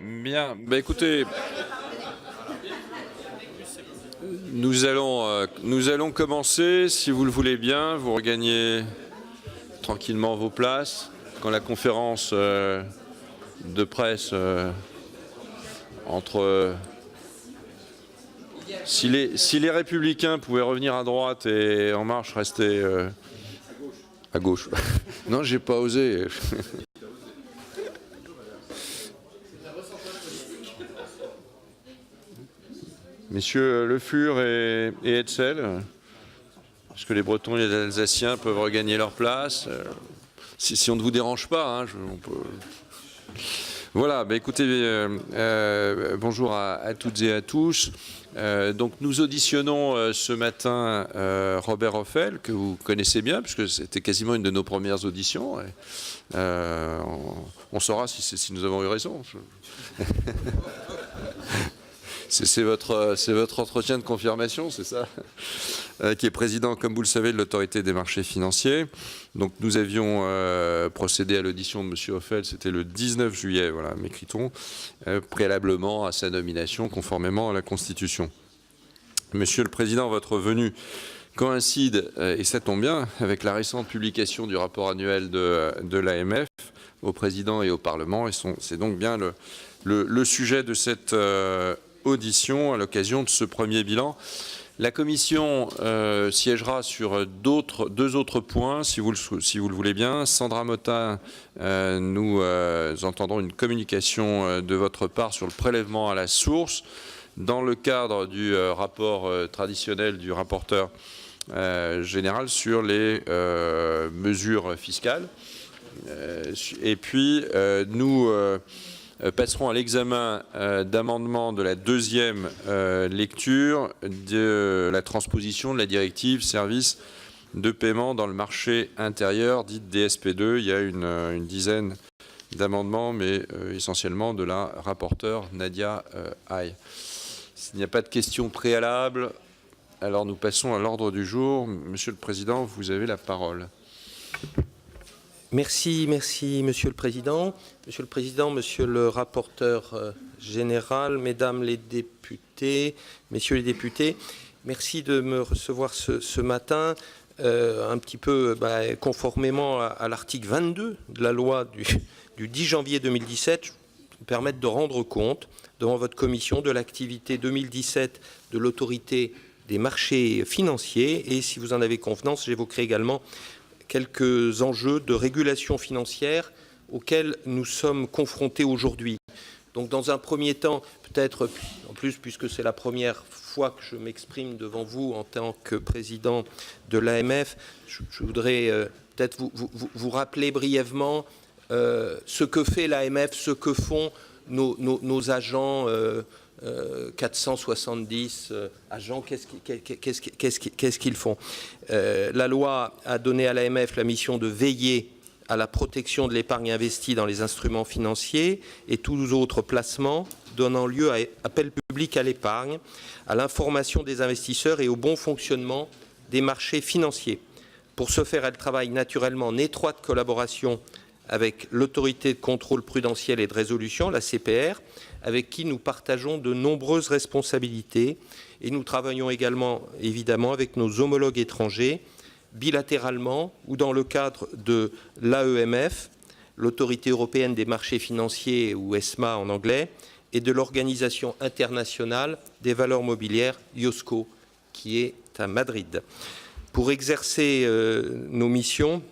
Bien, écoutez, nous allons commencer, si vous le voulez bien. Vous regagnez tranquillement vos places. Quand la conférence de presse entre... Si les Républicains pouvaient revenir à droite et En Marche rester à gauche. Non, j'ai pas osé. Messieurs Le Fur et Hetzel, est-ce que les Bretons et les Alsaciens peuvent regagner leur place? Si on ne vous dérange pas, hein, on peut... Voilà, écoutez, bonjour à toutes et à tous. Donc nous auditionnons ce matin Robert Ophèle, que vous connaissez bien, puisque c'était quasiment une de nos premières auditions. On saura si nous avons eu raison. C'est votre entretien de confirmation, c'est ça, qui est président, comme vous le savez, de l'autorité des marchés financiers. Donc nous avions procédé à l'audition de M. Ophèle, c'était le 19 juillet, voilà, m'écrit-on, préalablement à sa nomination conformément à la Constitution. Monsieur le Président, votre venue coïncide, et ça tombe bien, avec la récente publication du rapport annuel de l'AMF au Président et au Parlement, et c'est donc bien le sujet de cette audition à l'occasion de ce premier bilan. La Commission siégera sur deux autres points, si vous le voulez bien. Sandra Motin, nous entendrons une communication de votre part sur le prélèvement à la source dans le cadre du rapport traditionnel du rapporteur général sur les mesures fiscales. Et puis, nous passerons à l'examen d'amendements de la deuxième lecture de la transposition de la directive services de paiement dans le marché intérieur, dite DSP2. Il y a une dizaine d'amendements, mais essentiellement de la rapporteure Nadia Haye. S'il n'y a pas de questions préalables, alors nous passons à l'ordre du jour. Monsieur le Président, vous avez la parole. Merci, Monsieur le Président. Monsieur le Président, Monsieur le rapporteur général, Mesdames les députés, Messieurs les députés, merci de me recevoir ce matin, un petit peu conformément à l'article 22 de la loi du 10 janvier 2017, je me permettre de rendre compte devant votre commission de l'activité 2017 de l'autorité des marchés financiers et, si vous en avez convenance, j'évoquerai également quelques enjeux de régulation financière auxquels nous sommes confrontés aujourd'hui. Donc dans un premier temps, peut-être, en plus puisque c'est la première fois que je m'exprime devant vous en tant que président de l'AMF, je voudrais peut-être vous rappeler brièvement ce que fait l'AMF, ce que font nos agents, 470 agents, qu'est-ce qu'ils font? La loi a donné à l'AMF la mission de veiller à la protection de l'épargne investie dans les instruments financiers et tous autres placements donnant lieu à appel public à l'épargne, à l'information des investisseurs et au bon fonctionnement des marchés financiers. Pour ce faire, elle travaille naturellement en étroite collaboration avec l'autorité de contrôle prudentiel et de résolution, la CPR, avec qui nous partageons de nombreuses responsabilités et nous travaillons également, évidemment, avec nos homologues étrangers, bilatéralement ou dans le cadre de l'AEMF, l'Autorité européenne des marchés financiers, ou ESMA en anglais, et de l'Organisation internationale des valeurs mobilières, IOSCO, qui est à Madrid. Pour exercer nos missions,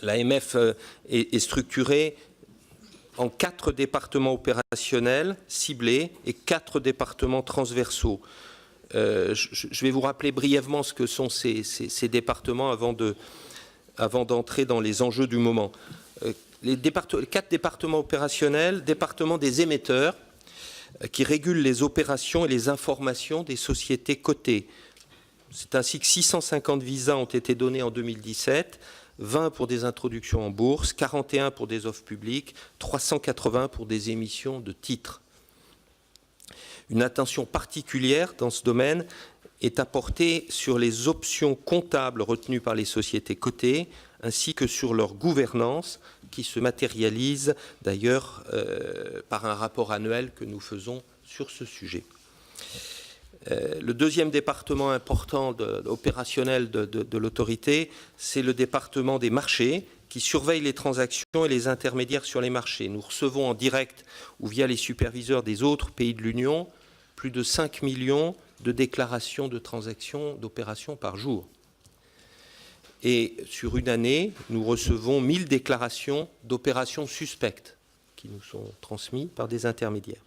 l'AMF est structurée en 4 départements opérationnels ciblés et 4 départements transversaux. Je vais vous rappeler brièvement ce que sont ces départements avant d'entrer dans les enjeux du moment. Les 4 départements opérationnels, département des émetteurs, qui régulent les opérations et les informations des sociétés cotées. C'est ainsi que 650 visas ont été donnés en 2017, 20 pour des introductions en bourse, 41 pour des offres publiques, 380 pour des émissions de titres. Une attention particulière dans ce domaine est apportée sur les options comptables retenues par les sociétés cotées, ainsi que sur leur gouvernance, qui se matérialise d'ailleurs par un rapport annuel que nous faisons sur ce sujet. Le deuxième département important opérationnel de l'autorité, c'est le département des marchés, qui surveille les transactions et les intermédiaires sur les marchés. Nous recevons en direct ou via les superviseurs des autres pays de l'Union plus de 5 millions de déclarations de transactions, d'opérations par jour. Et sur une année, nous recevons 1000 déclarations d'opérations suspectes qui nous sont transmises par des intermédiaires.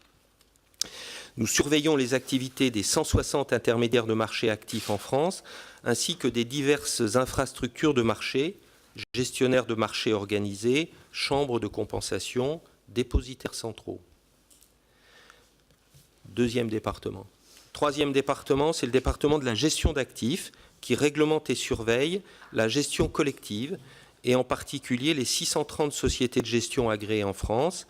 Nous surveillons les activités des 160 intermédiaires de marché actifs en France, ainsi que des diverses infrastructures de marché, gestionnaires de marché organisés, chambres de compensation, dépositaires centraux. Deuxième département. Troisième département, c'est le département de la gestion d'actifs, qui réglemente et surveille la gestion collective, et en particulier les 630 sociétés de gestion agréées en France,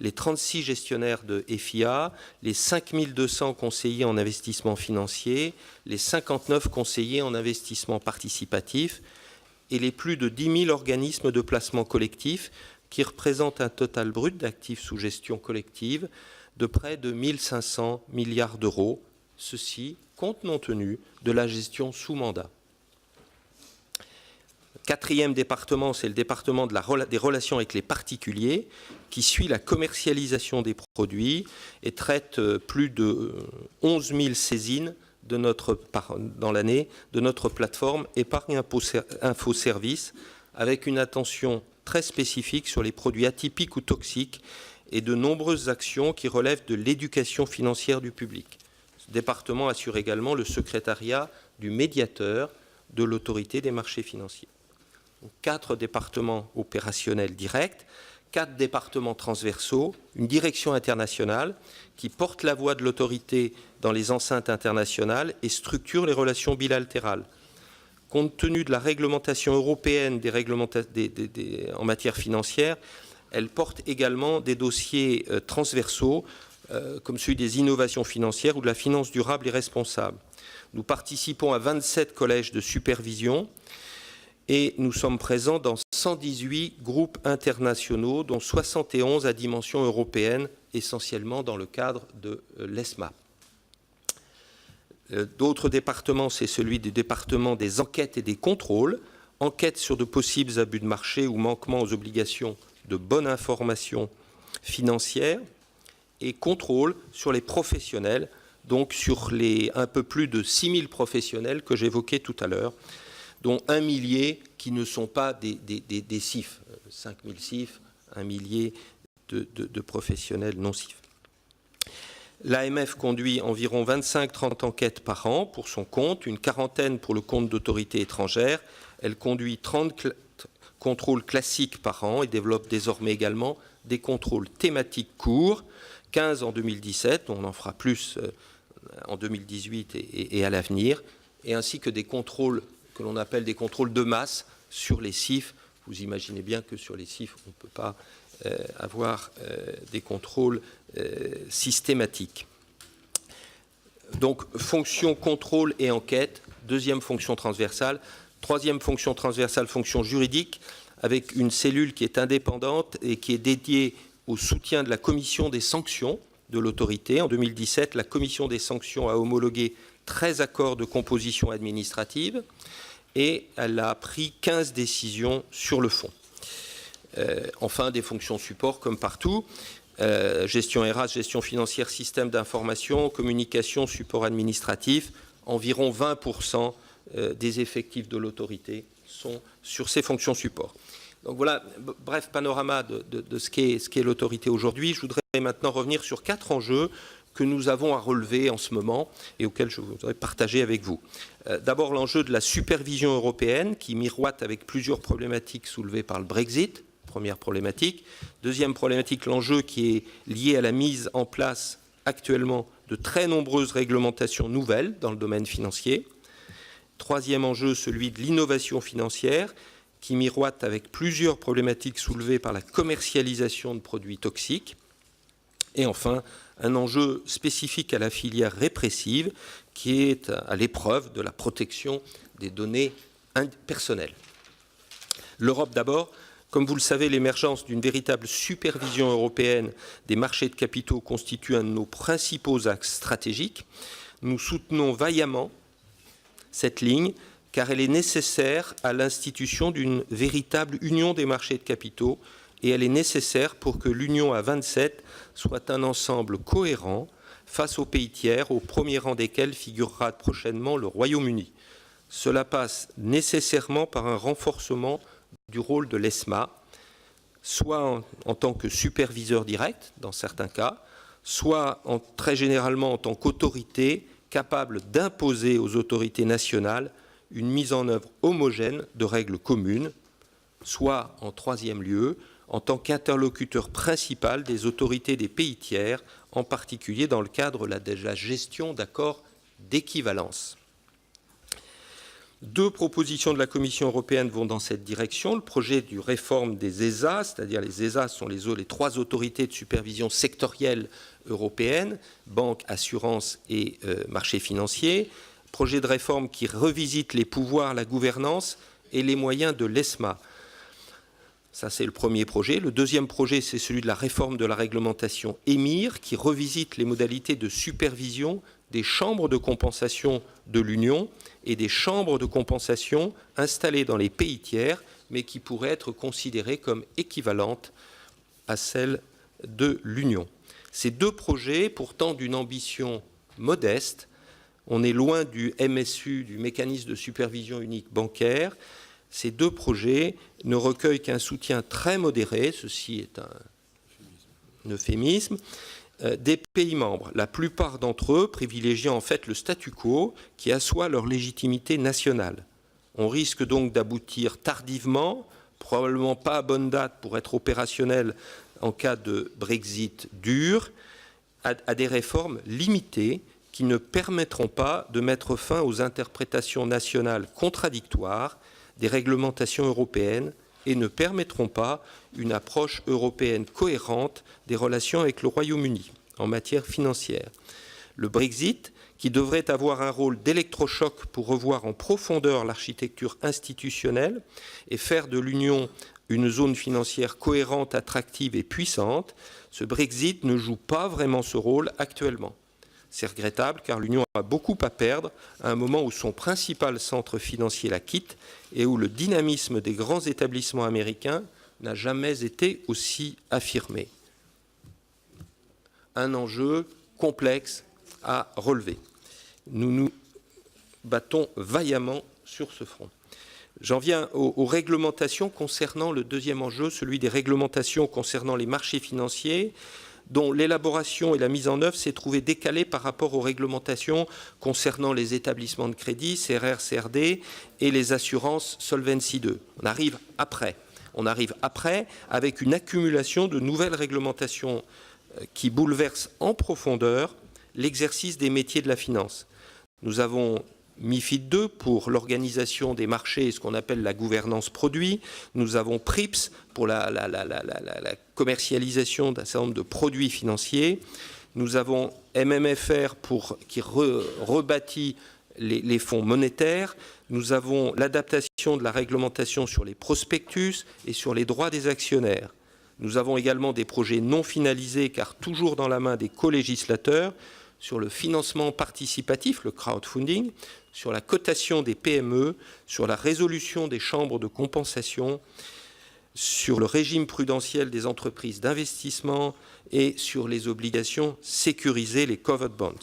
les 36 gestionnaires de FIA, les 5200 conseillers en investissement financier, les 59 conseillers en investissement participatif et les plus de 10 000 organismes de placement collectif qui représentent un total brut d'actifs sous gestion collective de près de 1500 milliards d'euros, ceci compte non tenu de la gestion sous mandat. Quatrième département, c'est le département des relations avec les particuliers, qui suit la commercialisation des produits et traite plus de 11 000 saisines dans l'année de notre plateforme Épargne Info Service, avec une attention très spécifique sur les produits atypiques ou toxiques et de nombreuses actions qui relèvent de l'éducation financière du public. Ce département assure également le secrétariat du médiateur de l'autorité des marchés financiers. 4 départements opérationnels directs, 4 départements transversaux, une direction internationale qui porte la voix de l'autorité dans les enceintes internationales et structure les relations bilatérales. Compte tenu de la réglementation européenne en matière financière, elle porte également des dossiers transversaux comme celui des innovations financières ou de la finance durable et responsable. Nous participons à 27 collèges de supervision et nous sommes présents dans 118 groupes internationaux, dont 71 à dimension européenne, essentiellement dans le cadre de l'ESMA. D'autres départements, c'est celui du département des enquêtes et des contrôles, enquêtes sur de possibles abus de marché ou manquements aux obligations de bonne information financière, et contrôle sur les professionnels, donc sur les un peu plus de 6000 professionnels que j'évoquais tout à l'heure, dont 1 millier qui ne sont pas des CIF, 5000 CIF, 1 millier de professionnels non CIF. L'AMF conduit environ 25-30 enquêtes par an pour son compte, une quarantaine pour le compte d'autorités étrangères. Elle conduit 30 contrôles classiques par an et développe désormais également des contrôles thématiques courts, 15 en 2017, on en fera plus en 2018 et à l'avenir, et ainsi que des contrôles que l'on appelle des contrôles de masse sur les CIF. Vous imaginez bien que sur les CIF, on ne peut pas avoir des contrôles systématiques. Donc, fonction contrôle et enquête, deuxième fonction transversale. Troisième fonction transversale, fonction juridique, avec une cellule qui est indépendante et qui est dédiée au soutien de la commission des sanctions de l'autorité. En 2017, la commission des sanctions a homologué 13 accords de composition administrative et elle a pris 15 décisions sur le fond. Enfin, des fonctions support comme partout, gestion RH, gestion financière, système d'information, communication, support administratif, environ 20% des effectifs de l'autorité sont sur ces fonctions support. Donc voilà, bref panorama de ce qu'est l'autorité aujourd'hui. Je voudrais maintenant revenir sur 4 enjeux que nous avons à relever en ce moment et auxquels je voudrais partager avec vous. D'abord, l'enjeu de la supervision européenne qui miroite avec plusieurs problématiques soulevées par le Brexit, première problématique. Deuxième problématique, l'enjeu qui est lié à la mise en place actuellement de très nombreuses réglementations nouvelles dans le domaine financier. Troisième enjeu, celui de l'innovation financière qui miroite avec plusieurs problématiques soulevées par la commercialisation de produits toxiques. Et enfin, un enjeu spécifique à la filière répressive qui est à l'épreuve de la protection des données personnelles. L'Europe d'abord. Comme vous le savez, l'émergence d'une véritable supervision européenne des marchés de capitaux constitue un de nos principaux axes stratégiques. Nous soutenons vaillamment cette ligne car elle est nécessaire à l'institution d'une véritable union des marchés de capitaux et elle est nécessaire pour que l'Union à 27 soit un ensemble cohérent face aux pays tiers, au premier rang desquels figurera prochainement le Royaume-Uni. Cela passe nécessairement par un renforcement du rôle de l'ESMA, soit en tant que superviseur direct, dans certains cas, soit très généralement en tant qu'autorité capable d'imposer aux autorités nationales une mise en œuvre homogène de règles communes, soit, en troisième lieu, en tant qu'interlocuteur principal des autorités des pays tiers, en particulier dans le cadre de la gestion d'accords d'équivalence. Deux propositions de la Commission européenne vont dans cette direction. Le projet de réforme des ESA, c'est-à-dire les ESA sont les trois autorités de supervision sectorielles européennes, banques, assurances et marchés financiers. Projet de réforme qui revisite les pouvoirs, la gouvernance et les moyens de l'ESMA. Ça, c'est le premier projet. Le deuxième projet, c'est celui de la réforme de la réglementation EMIR, qui revisite les modalités de supervision des chambres de compensation de l'Union et des chambres de compensation installées dans les pays tiers, mais qui pourraient être considérées comme équivalentes à celles de l'Union. Ces deux projets, pourtant d'une ambition modeste, on est loin du MSU, du mécanisme de supervision unique bancaire. Ces deux projets ne recueillent qu'un soutien très modéré, ceci est un euphémisme, des pays membres. La plupart d'entre eux privilégiant en fait le statu quo qui assoit leur légitimité nationale. On risque donc d'aboutir tardivement, probablement pas à bonne date pour être opérationnel en cas de Brexit dur, à des réformes limitées qui ne permettront pas de mettre fin aux interprétations nationales contradictoires des réglementations européennes et ne permettront pas une approche européenne cohérente des relations avec le Royaume-Uni en matière financière. Le Brexit, qui devrait avoir un rôle d'électrochoc pour revoir en profondeur l'architecture institutionnelle et faire de l'Union une zone financière cohérente, attractive et puissante, ce Brexit ne joue pas vraiment ce rôle actuellement. C'est regrettable car l'Union a beaucoup à perdre à un moment où son principal centre financier la quitte et où le dynamisme des grands établissements américains n'a jamais été aussi affirmé. Un enjeu complexe à relever. Nous nous battons vaillamment sur ce front. J'en viens aux réglementations concernant le deuxième enjeu, celui des réglementations concernant les marchés financiers, dont l'élaboration et la mise en œuvre s'est trouvée décalée par rapport aux réglementations concernant les établissements de crédit, CRR, CRD, et les assurances Solvency II. On arrive après. On arrive après avec une accumulation de nouvelles réglementations qui bouleversent en profondeur l'exercice des métiers de la finance. Nous avons MiFID II pour l'organisation des marchés et ce qu'on appelle la gouvernance produit. Nous avons PRIPS pour la commercialisation d'un certain nombre de produits financiers. Nous avons MMFR qui rebâtit les fonds monétaires. Nous avons l'adaptation de la réglementation sur les prospectus et sur les droits des actionnaires. Nous avons également des projets non finalisés car toujours dans la main des co-législateurs sur le financement participatif, le crowdfunding, sur la cotation des PME, sur la résolution des chambres de compensation, sur le régime prudentiel des entreprises d'investissement et sur les obligations sécurisées, les covered bonds.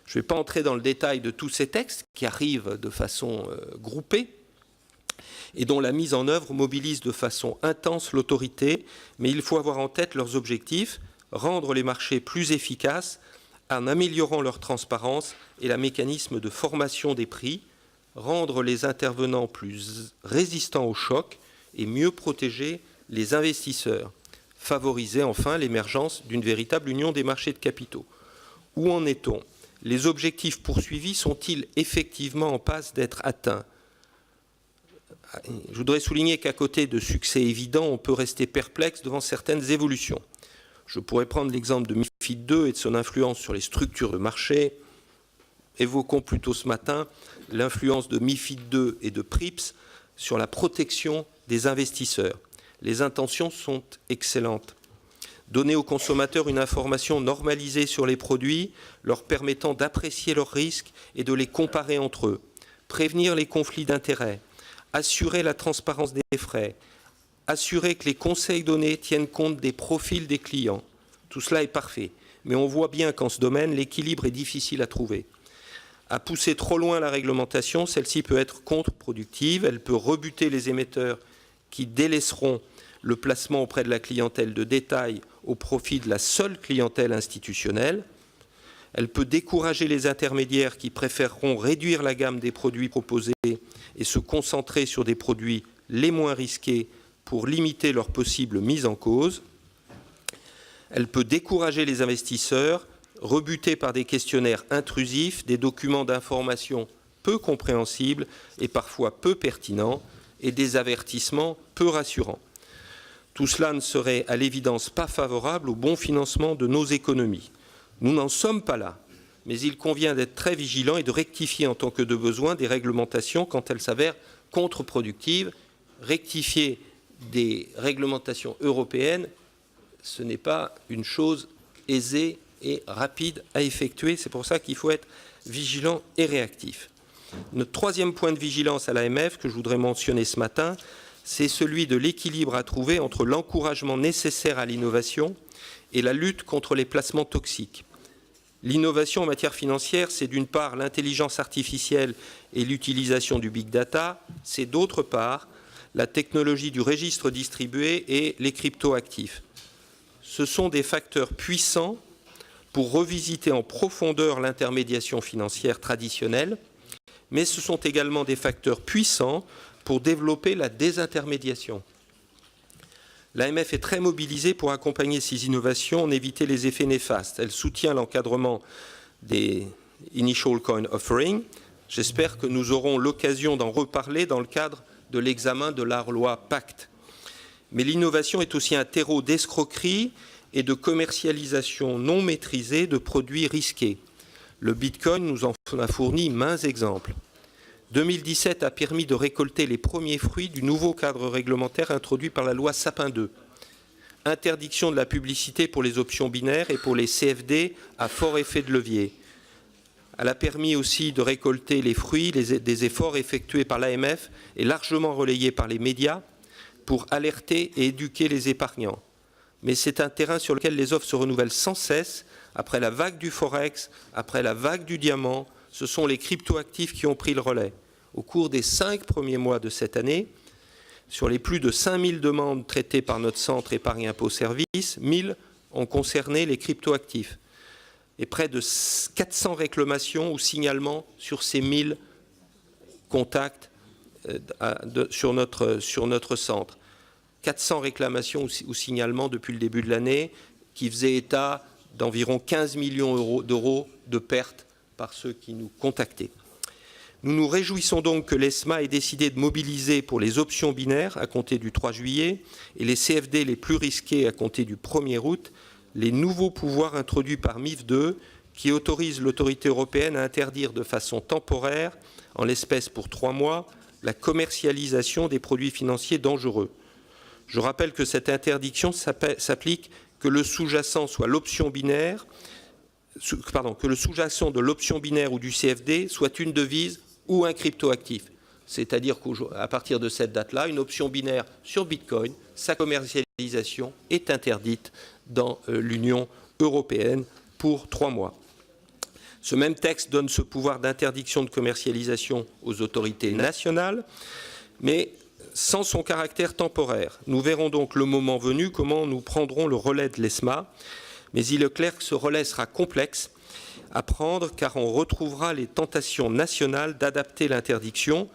Je ne vais pas entrer dans le détail de tous ces textes qui arrivent de façon groupée et dont la mise en œuvre mobilise de façon intense l'autorité, mais il faut avoir en tête leurs objectifs, rendre les marchés plus efficaces en améliorant leur transparence et le mécanisme de formation des prix, rendre les intervenants plus résistants aux chocs et mieux protéger les investisseurs, favoriser enfin l'émergence d'une véritable union des marchés de capitaux. Où en est-on? Les objectifs poursuivis sont-ils effectivement en passe d'être atteints? Je voudrais souligner qu'à côté de succès évidents, on peut rester perplexe devant certaines évolutions. Je pourrais prendre l'exemple de MiFID II et de son influence sur les structures de marché. Évoquons plutôt ce matin l'influence de MiFID II et de PRIPS sur la protection des investisseurs. Les intentions sont excellentes. Donner aux consommateurs une information normalisée sur les produits, leur permettant d'apprécier leurs risques et de les comparer entre eux. Prévenir les conflits d'intérêts. Assurer la transparence des frais. Assurer que les conseils donnés tiennent compte des profils des clients. Tout cela est parfait. Mais on voit bien qu'en ce domaine, l'équilibre est difficile à trouver. À pousser trop loin la réglementation, celle-ci peut être contre-productive. Elle peut rebuter les émetteurs qui délaisseront le placement auprès de la clientèle de détail au profit de la seule clientèle institutionnelle. Elle peut décourager les intermédiaires qui préféreront réduire la gamme des produits proposés et se concentrer sur des produits les moins risqués pour limiter leur possible mise en cause. Elle peut décourager les investisseurs, rebutés par des questionnaires intrusifs, des documents d'information peu compréhensibles et parfois peu pertinents, et des avertissements peu rassurants. Tout cela ne serait à l'évidence pas favorable au bon financement de nos économies. Nous n'en sommes pas là, mais il convient d'être très vigilant et de rectifier en tant que de besoin des réglementations quand elles s'avèrent contre-productives. Rectifier des réglementations européennes, ce n'est pas une chose aisée et rapide à effectuer. C'est pour ça qu'il faut être vigilant et réactif. Notre troisième point de vigilance à l'AMF que je voudrais mentionner ce matin, c'est celui de l'équilibre à trouver entre l'encouragement nécessaire à l'innovation et la lutte contre les placements toxiques. L'innovation en matière financière, c'est d'une part l'intelligence artificielle et l'utilisation du big data, c'est d'autre part la technologie du registre distribué et les cryptoactifs. Ce sont des facteurs puissants pour revisiter en profondeur l'intermédiation financière traditionnelle, mais ce sont également des facteurs puissants pour développer la désintermédiation. L'AMF est très mobilisée pour accompagner ces innovations, en éviter les effets néfastes. Elle soutient l'encadrement des Initial Coin Offering. J'espère que nous aurons l'occasion d'en reparler dans le cadre de l'examen de la loi Pacte. Mais l'innovation est aussi un terreau d'escroquerie et de commercialisation non maîtrisée de produits risqués. Le Bitcoin nous en a fourni maints exemples. 2017 a permis de récolter les premiers fruits du nouveau cadre réglementaire introduit par la loi Sapin 2. Interdiction de la publicité pour les options binaires et pour les CFD à fort effet de levier. Elle a permis aussi de récolter les fruits des efforts effectués par l'AMF et largement relayés par les médias pour alerter et éduquer les épargnants. Mais c'est un terrain sur lequel les offres se renouvellent sans cesse. Après la vague du Forex, après la vague du diamant, ce sont les cryptoactifs qui ont pris le relais. Au cours des 5 premiers mois de cette année, sur les plus de 5000 demandes traitées par notre centre Épargne Impôt Service, 1000 ont concerné les cryptoactifs. Et près de 400 réclamations ou signalements sur ces 1000 contacts sur notre centre. 400 réclamations ou signalements depuis le début de l'année qui faisaient état d'environ 15 millions d'euros de pertes par ceux qui nous contactaient. Nous nous réjouissons donc que l'ESMA ait décidé de mobiliser pour les options binaires à compter du 3 juillet et les CFD les plus risqués à compter du 1er août les nouveaux pouvoirs introduits par MIF 2 qui autorisent l'autorité européenne à interdire de façon temporaire, en l'espèce pour 3 mois, la commercialisation des produits financiers dangereux. Je rappelle que cette interdiction s'applique que le sous-jacent soit l'option binaire, que le sous-jacent de l'option binaire ou du CFD soit une devise ou un cryptoactif. C'est-à-dire qu'à partir de cette date-là, une option binaire sur Bitcoin, sa commercialisation est interdite dans l'Union européenne pour 3 mois. Ce même texte donne ce pouvoir d'interdiction de commercialisation aux autorités nationales, mais sans son caractère temporaire. Nous verrons donc le moment venu comment nous prendrons le relais de l'ESMA, mais il est clair que ce relais sera complexe à prendre car on retrouvera les tentations nationales d'adapter l'interdiction.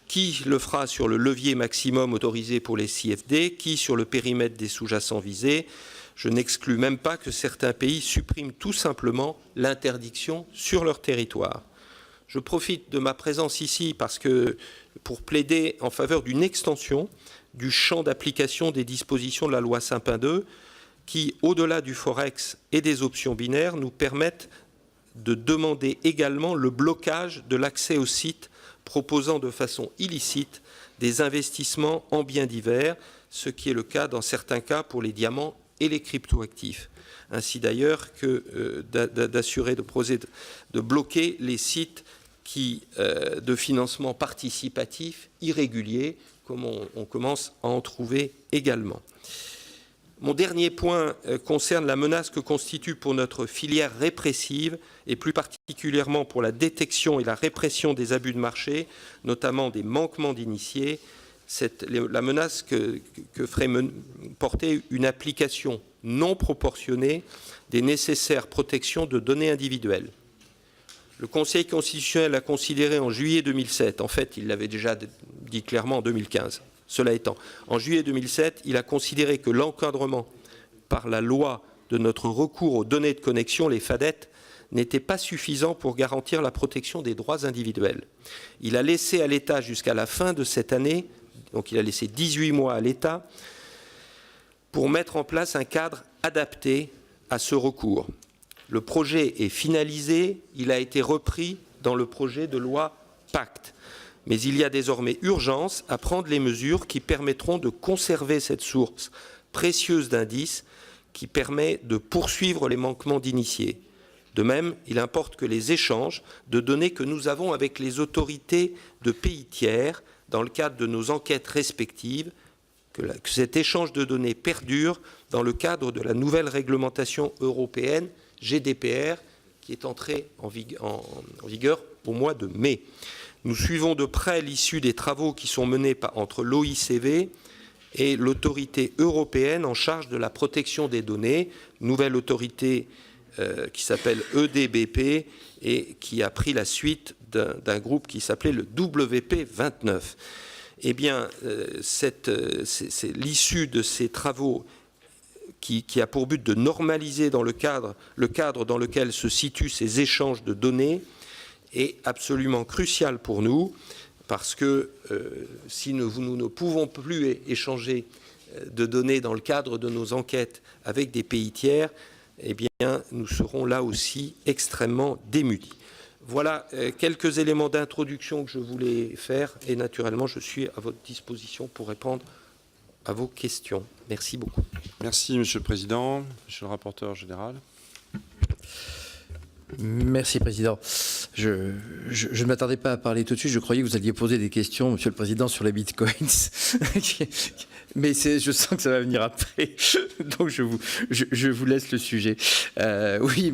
Qui le fera sur le levier maximum autorisé pour les CFD, qui sur le périmètre des sous-jacents visés. Je n'exclus même pas que certains pays suppriment tout simplement l'interdiction sur leur territoire. Je profite de ma présence ici pour plaider en faveur d'une extension du champ d'application des dispositions de la loi Sapin 2 qui, au-delà du Forex et des options binaires, nous permettent de demander également le blocage de l'accès aux sites proposant de façon illicite des investissements en biens divers, ce qui est le cas dans certains cas pour les diamants et les cryptoactifs. Ainsi d'ailleurs que d'assurer, de bloquer les sites de financement participatif irrégulier, comme on commence à en trouver également. Mon dernier point concerne la menace que constitue pour notre filière répressive et plus particulièrement pour la détection et la répression des abus de marché, notamment des manquements d'initiés, la menace que ferait porter une application non proportionnée des nécessaires protections de données individuelles. Le Conseil constitutionnel a considéré en juillet 2007, en fait il l'avait déjà dit clairement en 2015, cela étant, en juillet 2007, il a considéré que l'encadrement par la loi de notre recours aux données de connexion, les FADET, n'était pas suffisant pour garantir la protection des droits individuels. Il a laissé à l'État jusqu'à la fin de cette année, donc il a laissé 18 mois à l'État, pour mettre en place un cadre adapté à ce recours. Le projet est finalisé, il a été repris dans le projet de loi Pacte. Mais il y a désormais urgence à prendre les mesures qui permettront de conserver cette source précieuse d'indices qui permet de poursuivre les manquements d'initiés. De même, il importe que les échanges de données que nous avons avec les autorités de pays tiers dans le cadre de nos enquêtes respectives, que cet échange de données perdure dans le cadre de la nouvelle réglementation européenne GDPR qui est entrée en vigueur au mois de mai. Nous suivons de près l'issue des travaux qui sont menés entre l'OICV et l'autorité européenne en charge de la protection des données, nouvelle autorité qui s'appelle EDBP et qui a pris la suite d'un groupe qui s'appelait le WP29. Eh bien, c'est l'issue de ces travaux qui a pour but de normaliser le cadre dans lequel se situent ces échanges de données est absolument crucial pour nous parce que si nous ne pouvons plus échanger de données dans le cadre de nos enquêtes avec des pays tiers, eh bien, nous serons là aussi extrêmement démunis. Voilà quelques éléments d'introduction que je voulais faire et naturellement, je suis à votre disposition pour répondre à vos questions. Merci beaucoup. Merci, Monsieur le Président. Monsieur le rapporteur général. Merci, Président. Je ne m'attendais pas à parler tout de suite. Je croyais que vous alliez poser des questions, Monsieur le Président, sur les bitcoins. Mais je sens que ça va venir après. Donc, je vous laisse le sujet. Oui,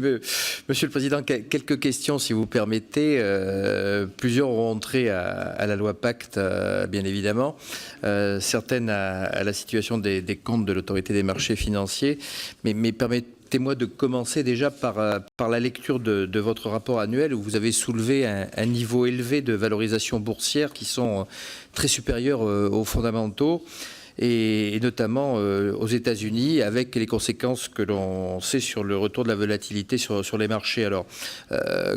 Monsieur le Président, quelques questions, si vous permettez. Plusieurs ont trait à la loi Pacte, bien évidemment. Certaines à la situation des comptes de l'autorité des marchés financiers. Mais permettez-moi de commencer déjà par la lecture de votre rapport annuel où vous avez soulevé un niveau élevé de valorisation boursière qui sont très supérieurs aux fondamentaux et notamment aux États-Unis avec les conséquences que l'on sait sur le retour de la volatilité sur les marchés. Alors,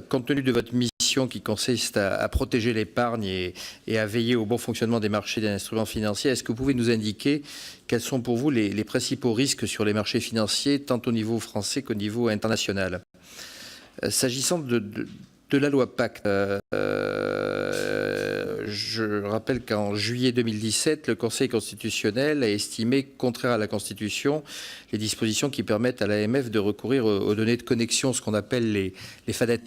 compte tenu de votre mission qui consiste à protéger l'épargne et à veiller au bon fonctionnement des marchés des instruments financiers, est-ce que vous pouvez nous indiquer quels sont pour vous les principaux risques sur les marchés financiers, tant au niveau français qu'au niveau international? S'agissant de la loi Pacte, je rappelle qu'en juillet 2017, le Conseil constitutionnel a estimé, contraire à la Constitution, les dispositions qui permettent à l'AMF de recourir aux données de connexion, ce qu'on appelle les FADET,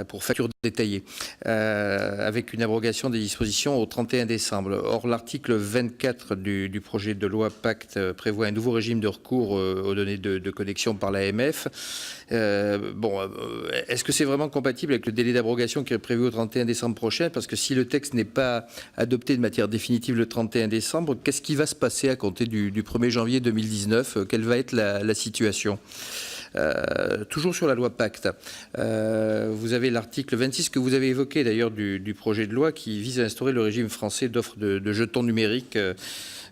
pour facture détaillée, avec une abrogation des dispositions au 31 décembre. Or, l'article 24 du projet de loi Pacte prévoit un nouveau régime de recours aux données de connexion par l'AMF. Est-ce que c'est vraiment compatible avec le délai d'abrogation qui est prévu au 31 décembre prochain? Parce que si le texte n'est pas adopté de matière définitive le 31 décembre, qu'est-ce qui va se passer à compter du 1er janvier 2019? Quelle va être la situation? Toujours sur la loi Pacte, vous avez l'article 26 que vous avez évoqué d'ailleurs du projet de loi qui vise à instaurer le régime français d'offre de jetons numériques,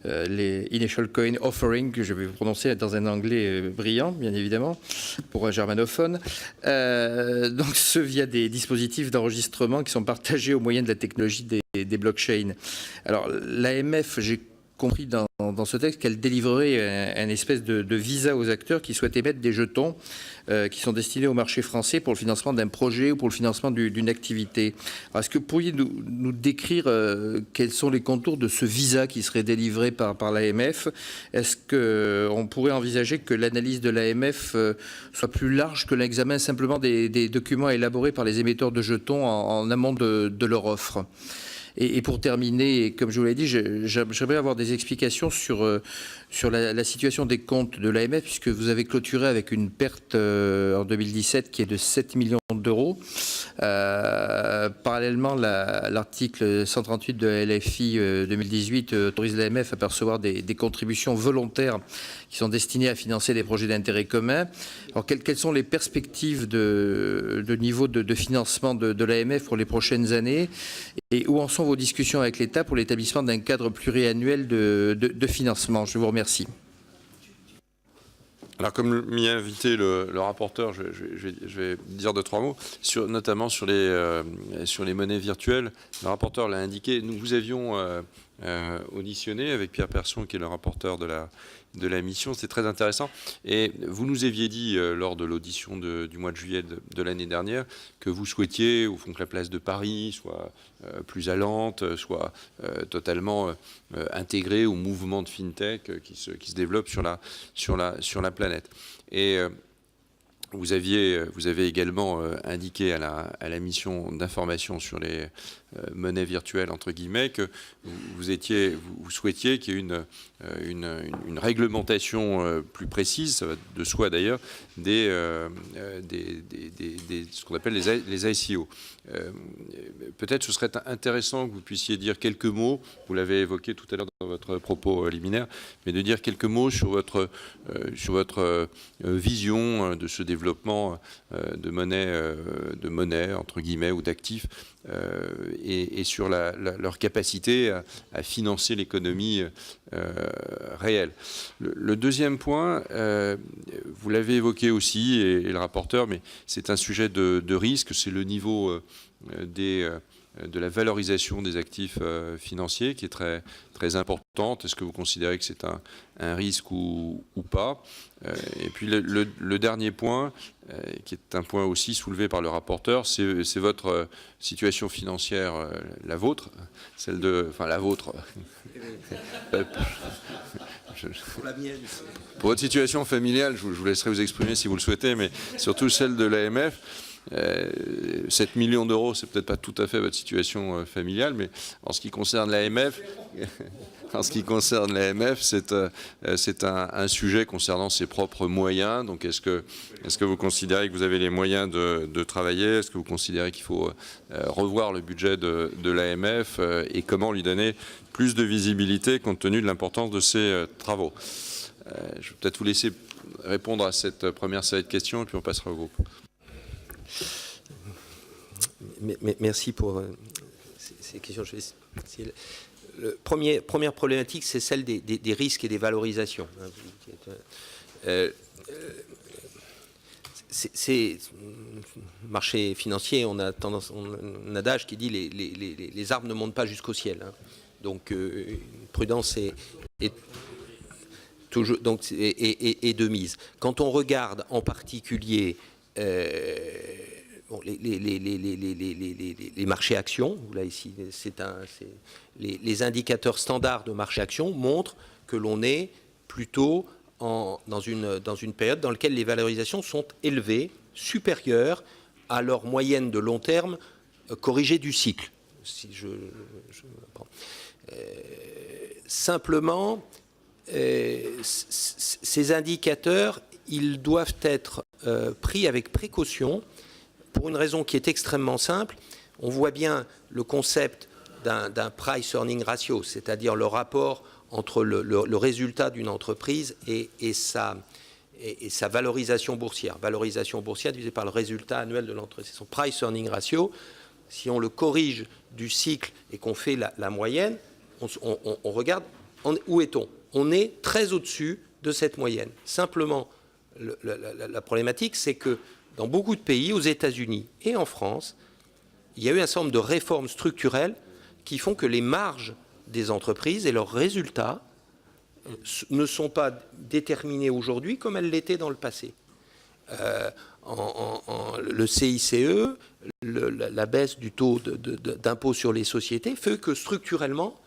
les Initial Coin Offering, que je vais vous prononcer dans un anglais brillant, bien évidemment, pour un germanophone. Donc, ce via des dispositifs d'enregistrement qui sont partagés au moyen de la technologie des blockchains. Alors, l'AMF, j'ai compris dans ce texte qu'elle délivrerait un espèce de visa aux acteurs qui souhaitent émettre des jetons qui sont destinés au marché français pour le financement d'un projet ou pour le financement d'une activité. Est-ce que vous pourriez nous décrire quels sont les contours de ce visa qui serait délivré par l'AMF? Est-ce qu'on pourrait envisager que l'analyse de l'AMF soit plus large que l'examen simplement des documents élaborés par les émetteurs de jetons en amont de leur offre? Et pour terminer, comme je vous l'ai dit, j'aimerais avoir des explications sur la situation des comptes de l'AMF, puisque vous avez clôturé avec une perte en 2017 qui est de 7 millions d'euros. Parallèlement, l'article 138 de la LFI 2018 autorise l'AMF à percevoir des contributions volontaires qui sont destinées à financer des projets d'intérêt commun. Alors, quelles sont les perspectives de niveau de financement de l'AMF pour les prochaines années, et où en sont vos discussions avec l'État pour l'établissement d'un cadre pluriannuel de financement? Je vous remercie. Alors, comme m'y a invité le rapporteur, je vais dire 2-3 mots, notamment sur les monnaies virtuelles. Le rapporteur l'a indiqué, nous vous avions auditionné avec Pierre Persson, qui est le rapporteur de la mission. C'est très intéressant. Et vous nous aviez dit, lors de l'audition du mois de juillet de l'année dernière, que vous souhaitiez, au fond, que la place de Paris soit plus allante, soit totalement intégrée au mouvement de FinTech qui se développe sur la planète. Et vous avez également indiqué à la mission d'information sur les monnaies virtuelles, entre guillemets, que vous souhaitiez qu'il y ait une réglementation plus précise, ça va de soi d'ailleurs, ce qu'on appelle les ICO. Peut-être ce serait intéressant que vous puissiez dire quelques mots, vous l'avez évoqué tout à l'heure dans votre propos liminaire, mais de dire quelques mots sur votre vision de ce développement de monnaie, entre guillemets, ou d'actifs, et sur leur capacité à financer l'économie réelle. Le deuxième point, vous l'avez évoqué aussi, et le rapporteur, mais c'est un sujet de risque, c'est le niveau de la valorisation des actifs financiers qui est très, très importante. Est-ce que vous considérez que c'est un risque ou pas? Et puis le dernier point, qui est un point aussi soulevé par le rapporteur, c'est votre situation financière, la vôtre, la vôtre. Pour votre situation familiale, je vous laisserai vous exprimer si vous le souhaitez, mais surtout celle de l'AMF. 7 millions d'euros, c'est peut-être pas tout à fait votre situation familiale, mais en ce qui concerne l'AMF, c'est un sujet concernant ses propres moyens. Donc, est-ce que vous considérez que vous avez les moyens de travailler? Est-ce que vous considérez qu'il faut revoir le budget de l'AMF et comment lui donner plus de visibilité compte tenu de l'importance de ces travaux? Je vais peut-être vous laisser répondre à cette première série de questions et puis on passera au groupe. Merci pour ces questions. Première problématique, c'est celle des risques et des valorisations. C'est marché financier, on a un adage qui dit les arbres ne montent pas jusqu'au ciel. Donc, prudence est toujours de mise. Quand on regarde en particulier les marchés actions, là ici, les indicateurs standards de marché actions montrent que l'on est plutôt dans une période dans laquelle les valorisations sont élevées, supérieures à leur moyenne de long terme corrigée du cycle. Simplement, ces indicateurs, ils doivent être pris avec précaution pour une raison qui est extrêmement simple. On voit bien le concept d'un price earning ratio, c'est-à-dire le rapport entre le résultat d'une entreprise et sa valorisation boursière. Valorisation boursière divisée par le résultat annuel de l'entreprise. C'est son price earning ratio. Si on le corrige du cycle et qu'on fait la moyenne, on regarde où est-on. On est très au-dessus de cette moyenne. Simplement, la problématique, c'est que dans beaucoup de pays, aux États-Unis et en France, il y a eu un certain nombre de réformes structurelles qui font que les marges des entreprises et leurs résultats ne sont pas déterminées aujourd'hui comme elles l'étaient dans le passé. Le CICE, la baisse du taux d'impôt sur les sociétés fait que structurellement,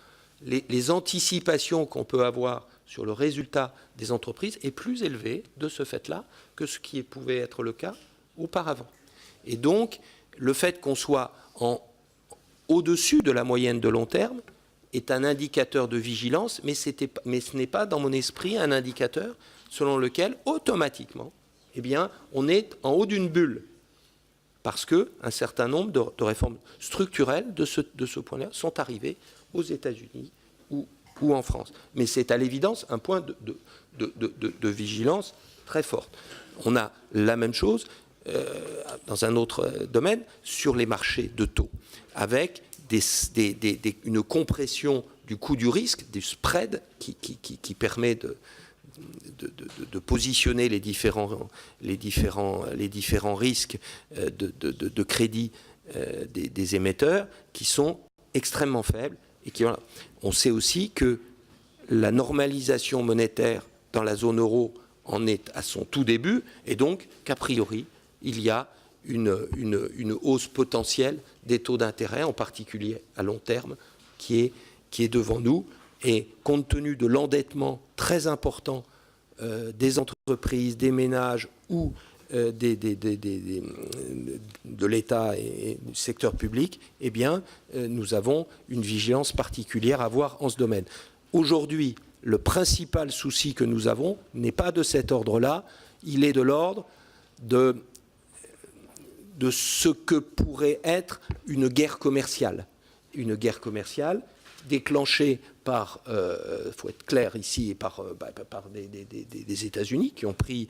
les anticipations qu'on peut avoir sur le résultat des entreprises est plus élevé de ce fait-là que ce qui pouvait être le cas auparavant. Et donc, le fait qu'on soit au-dessus de la moyenne de long terme est un indicateur de vigilance, mais ce n'est pas dans mon esprit un indicateur selon lequel, automatiquement, eh bien, on est en haut d'une bulle. Parce qu'un certain nombre de réformes structurelles de ce point-là sont arrivées aux États-Unis ou en France. Mais c'est à l'évidence un point de vigilance très fort. On a la même chose dans un autre domaine sur les marchés de taux, avec une compression du coût du risque, du spread, qui permet de positionner les différents risques de crédit des émetteurs qui sont extrêmement faibles. Et on sait aussi que la normalisation monétaire dans la zone euro en est à son tout début, et donc qu'a priori, il y a une hausse potentielle des taux d'intérêt, en particulier à long terme, qui est devant nous. Et compte tenu de l'endettement très important des entreprises, des ménages ou de l'État et du secteur public, eh bien, nous avons une vigilance particulière à avoir en ce domaine. Aujourd'hui, le principal souci que nous avons n'est pas de cet ordre-là, il est de l'ordre de ce que pourrait être une guerre commerciale. Une guerre commerciale déclenchée par, faut être clair ici, par des États-Unis qui ont pris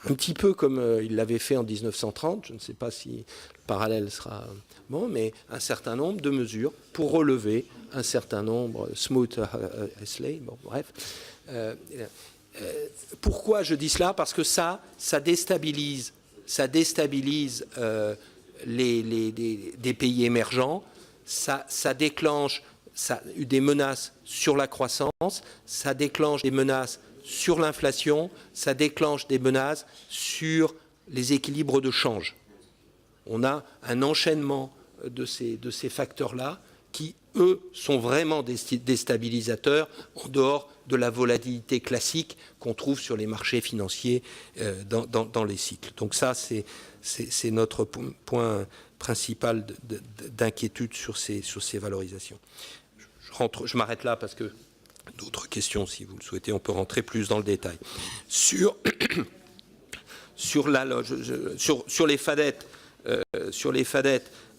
un petit peu comme ils l'avaient fait en 1930, je ne sais pas si le parallèle sera bon, mais un certain nombre de mesures pour relever un certain nombre, Smoot, Hesley, bon, bref. Pourquoi je dis cela? Parce que ça déstabilise des pays émergents, ça déclenche des menaces sur la croissance, ça déclenche des menaces sur l'inflation, ça déclenche des menaces sur les équilibres de change. On a un enchaînement de ces facteurs-là qui, eux, sont vraiment déstabilisateurs en dehors de la volatilité classique qu'on trouve sur les marchés financiers dans les cycles. Donc ça, c'est notre point principal d'inquiétude sur ces valorisations. Je m'arrête là parce que d'autres questions, si vous le souhaitez, on peut rentrer plus dans le détail. Sur les FADET,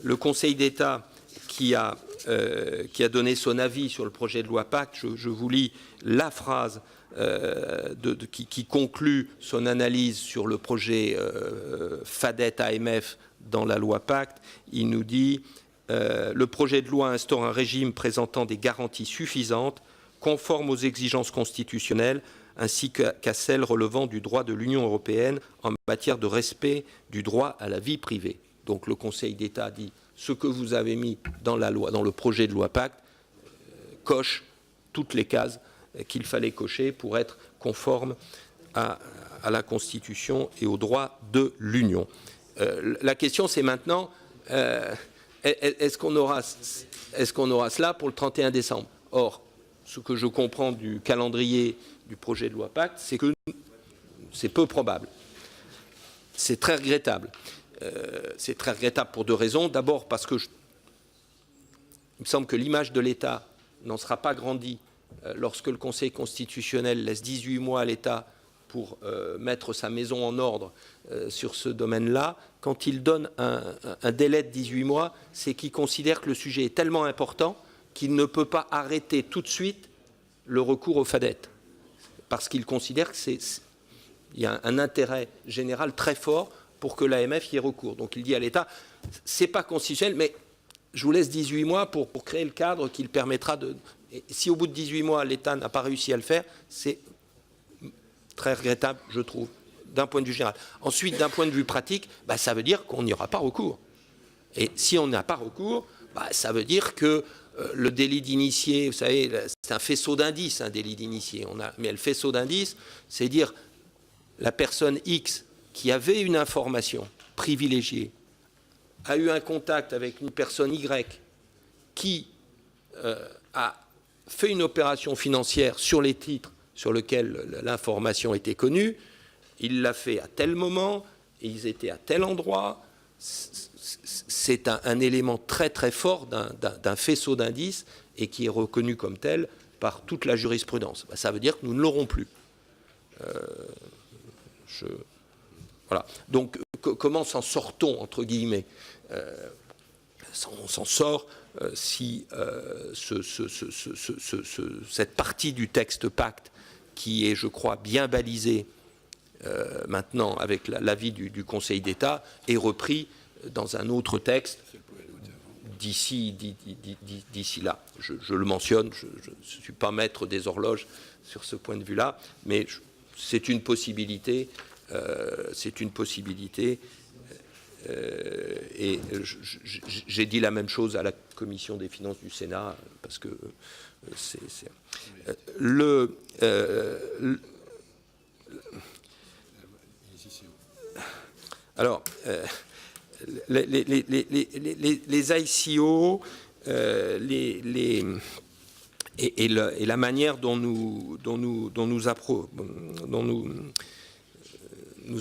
le Conseil d'État qui a donné son avis sur le projet de loi Pacte, je vous lis la phrase qui conclut son analyse sur le projet FADET AMF dans la loi Pacte. Il nous dit le projet de loi instaure un régime présentant des garanties suffisantes, conformes aux exigences constitutionnelles, ainsi qu'à celles relevant du droit de l'Union européenne en matière de respect du droit à la vie privée. Donc le Conseil d'État dit ce que vous avez mis dans la loi, dans le projet de loi Pacte, coche toutes les cases qu'il fallait cocher pour être conforme à la Constitution et au droit de l'Union. La question, c'est maintenant, est-ce qu'on aura cela pour le 31 décembre? Or, ce que je comprends du calendrier du projet de loi Pacte, c'est que c'est peu probable. C'est très regrettable. C'est très regrettable pour deux raisons. D'abord parce que il me semble que l'image de l'État n'en sera pas grandie lorsque le Conseil constitutionnel laisse 18 mois à l'État pour mettre sa maison en ordre sur ce domaine-là. Quand il donne un délai de 18 mois, c'est qu'il considère que le sujet est tellement important qu'il ne peut pas arrêter tout de suite le recours au FADET. Parce qu'il considère qu'il y a un intérêt général très fort pour que l'AMF y ait recours. Donc il dit à l'État, c'est pas constitutionnel, mais je vous laisse 18 mois pour créer le cadre qui le permettra de... Et si au bout de 18 mois, l'État n'a pas réussi à le faire, c'est très regrettable, je trouve, d'un point de vue général. Ensuite, d'un point de vue pratique, ça veut dire qu'on n'y aura pas recours. Et si on n'a pas recours, ça veut dire que le délit d'initié, vous savez, c'est un faisceau d'indices, un délit d'initié. Mais le faisceau d'indices, c'est dire la personne X qui avait une information privilégiée a eu un contact avec une personne Y qui a fait une opération financière sur les titres sur lesquels l'information était connue, il l'a fait à tel moment, et ils étaient à tel endroit. C'est un élément très très fort d'un faisceau d'indices et qui est reconnu comme tel par toute la jurisprudence. Ça veut dire que nous ne l'aurons plus. Voilà. Donc, comment s'en sort-on, entre guillemets? On s'en sort si cette partie du texte pacte, qui est, je crois, bien balisée maintenant avec l'avis du Conseil d'État, est repris dans un autre texte d'ici là. Je le mentionne, je ne suis pas maître des horloges sur ce point de vue-là, mais c'est une possibilité. Et j'ai dit la même chose à la Commission des finances du Sénat, parce que alors, les ICO et la manière dont nous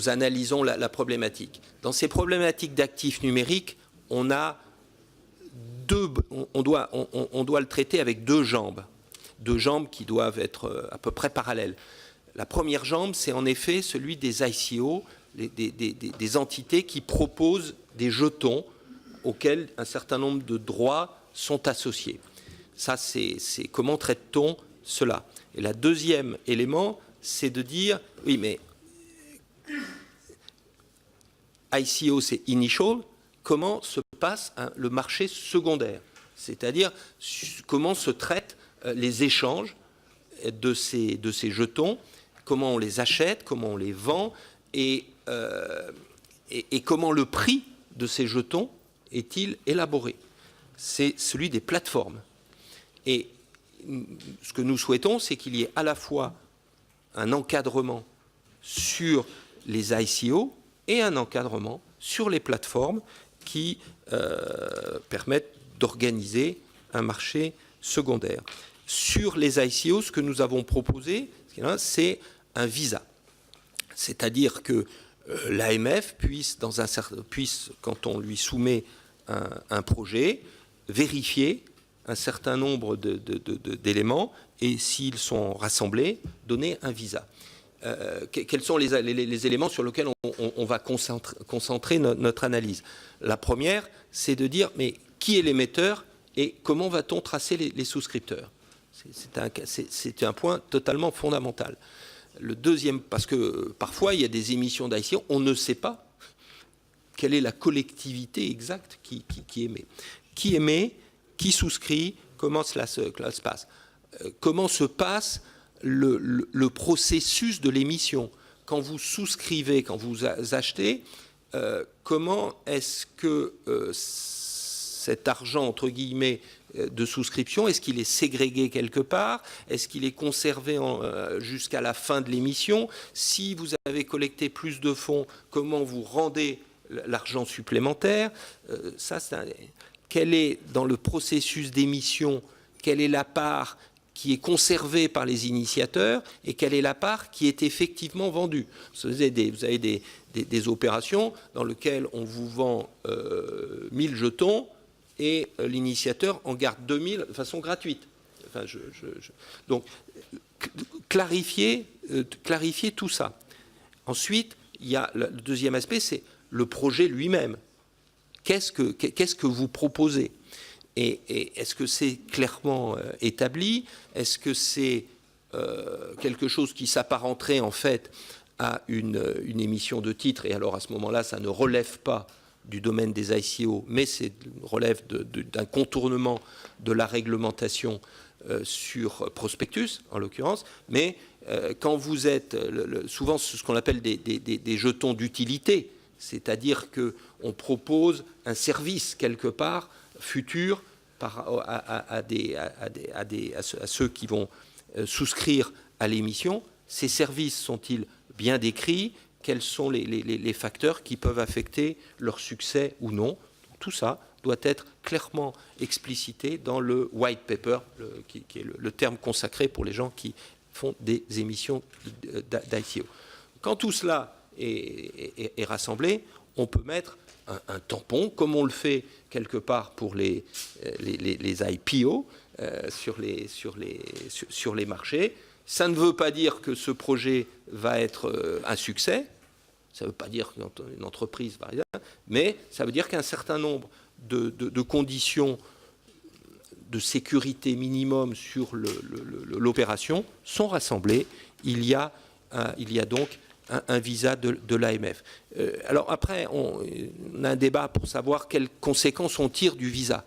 analysons la problématique. Dans ces problématiques d'actifs numériques, on doit le traiter avec deux jambes qui doivent être à peu près parallèles. La première jambe, c'est en effet celui des ICO, des entités qui proposent des jetons auxquels un certain nombre de droits sont associés. Ça, c'est comment traite-t-on cela? Et le deuxième élément, c'est de dire, oui, mais ICO, c'est initial, comment se passe le marché secondaire? C'est-à-dire, comment se traitent les échanges de ces jetons, comment on les achète, comment on les vend, et comment le prix de ces jetons est-il élaboré? C'est celui des plateformes. Et ce que nous souhaitons, c'est qu'il y ait à la fois un encadrement sur les ICO et un encadrement sur les plateformes qui permettent d'organiser un marché secondaire. Sur les ICO, ce que nous avons proposé, c'est un visa. C'est-à-dire que l'AMF puisse, quand on lui soumet un projet, vérifier un certain nombre d'éléments et, s'ils sont rassemblés, donner un visa. Quels sont les éléments sur lesquels on va concentrer notre analyse? La première, c'est de dire, mais qui est l'émetteur et comment va-t-on tracer les souscripteurs? C'est un point totalement fondamental. Le deuxième, parce que parfois il y a des émissions d'ICO, on ne sait pas quelle est la collectivité exacte qui émet. Qui émet, qui souscrit, comment cela se passe? Comment se passe le processus de l'émission? Quand vous souscrivez, quand vous achetez, comment est-ce que cet argent, entre guillemets, de souscription, est-ce qu'il est ségrégué quelque part? Est-ce qu'il est conservé jusqu'à la fin de l'émission? Si vous avez collecté plus de fonds, comment vous rendez l'argent supplémentaire? Quelle est, dans le processus d'émission, quelle est la part qui est conservée par les initiateurs et quelle est la part qui est effectivement vendue? Vous avez des opérations dans lesquelles on vous vend 1000 jetons et l'initiateur en garde 2000 de façon gratuite. Enfin, donc, clarifier tout ça. Ensuite, il y a le deuxième aspect, c'est le projet lui-même. Qu'est-ce que vous proposez? Et est-ce que c'est clairement établi? Est-ce que c'est quelque chose qui s'apparenterait en fait à une émission de titres? Et alors à ce moment-là, ça ne relève pas du domaine des ICO, mais relève d'un contournement de la réglementation sur prospectus, en l'occurrence. Mais quand vous êtes, souvent ce qu'on appelle des jetons d'utilité, c'est-à-dire qu'on propose un service quelque part futur à ceux qui vont souscrire à l'émission. Ces services sont-ils bien décrits? Quels sont les facteurs qui peuvent affecter leur succès ou non? Tout ça doit être clairement explicité dans le white paper, qui est le terme consacré pour les gens qui font des émissions d'ICO. Quand tout cela est rassemblé, on peut mettre un tampon, comme on le fait quelque part pour les IPO sur les marchés. Ça ne veut pas dire que ce projet va être un succès, ça ne veut pas dire qu'une entreprise va rien, mais ça veut dire qu'un certain nombre de conditions de sécurité minimum sur l'opération sont rassemblées. Il y a donc un visa de l'AMF. Alors après, on a un débat pour savoir quelles conséquences on tire du visa.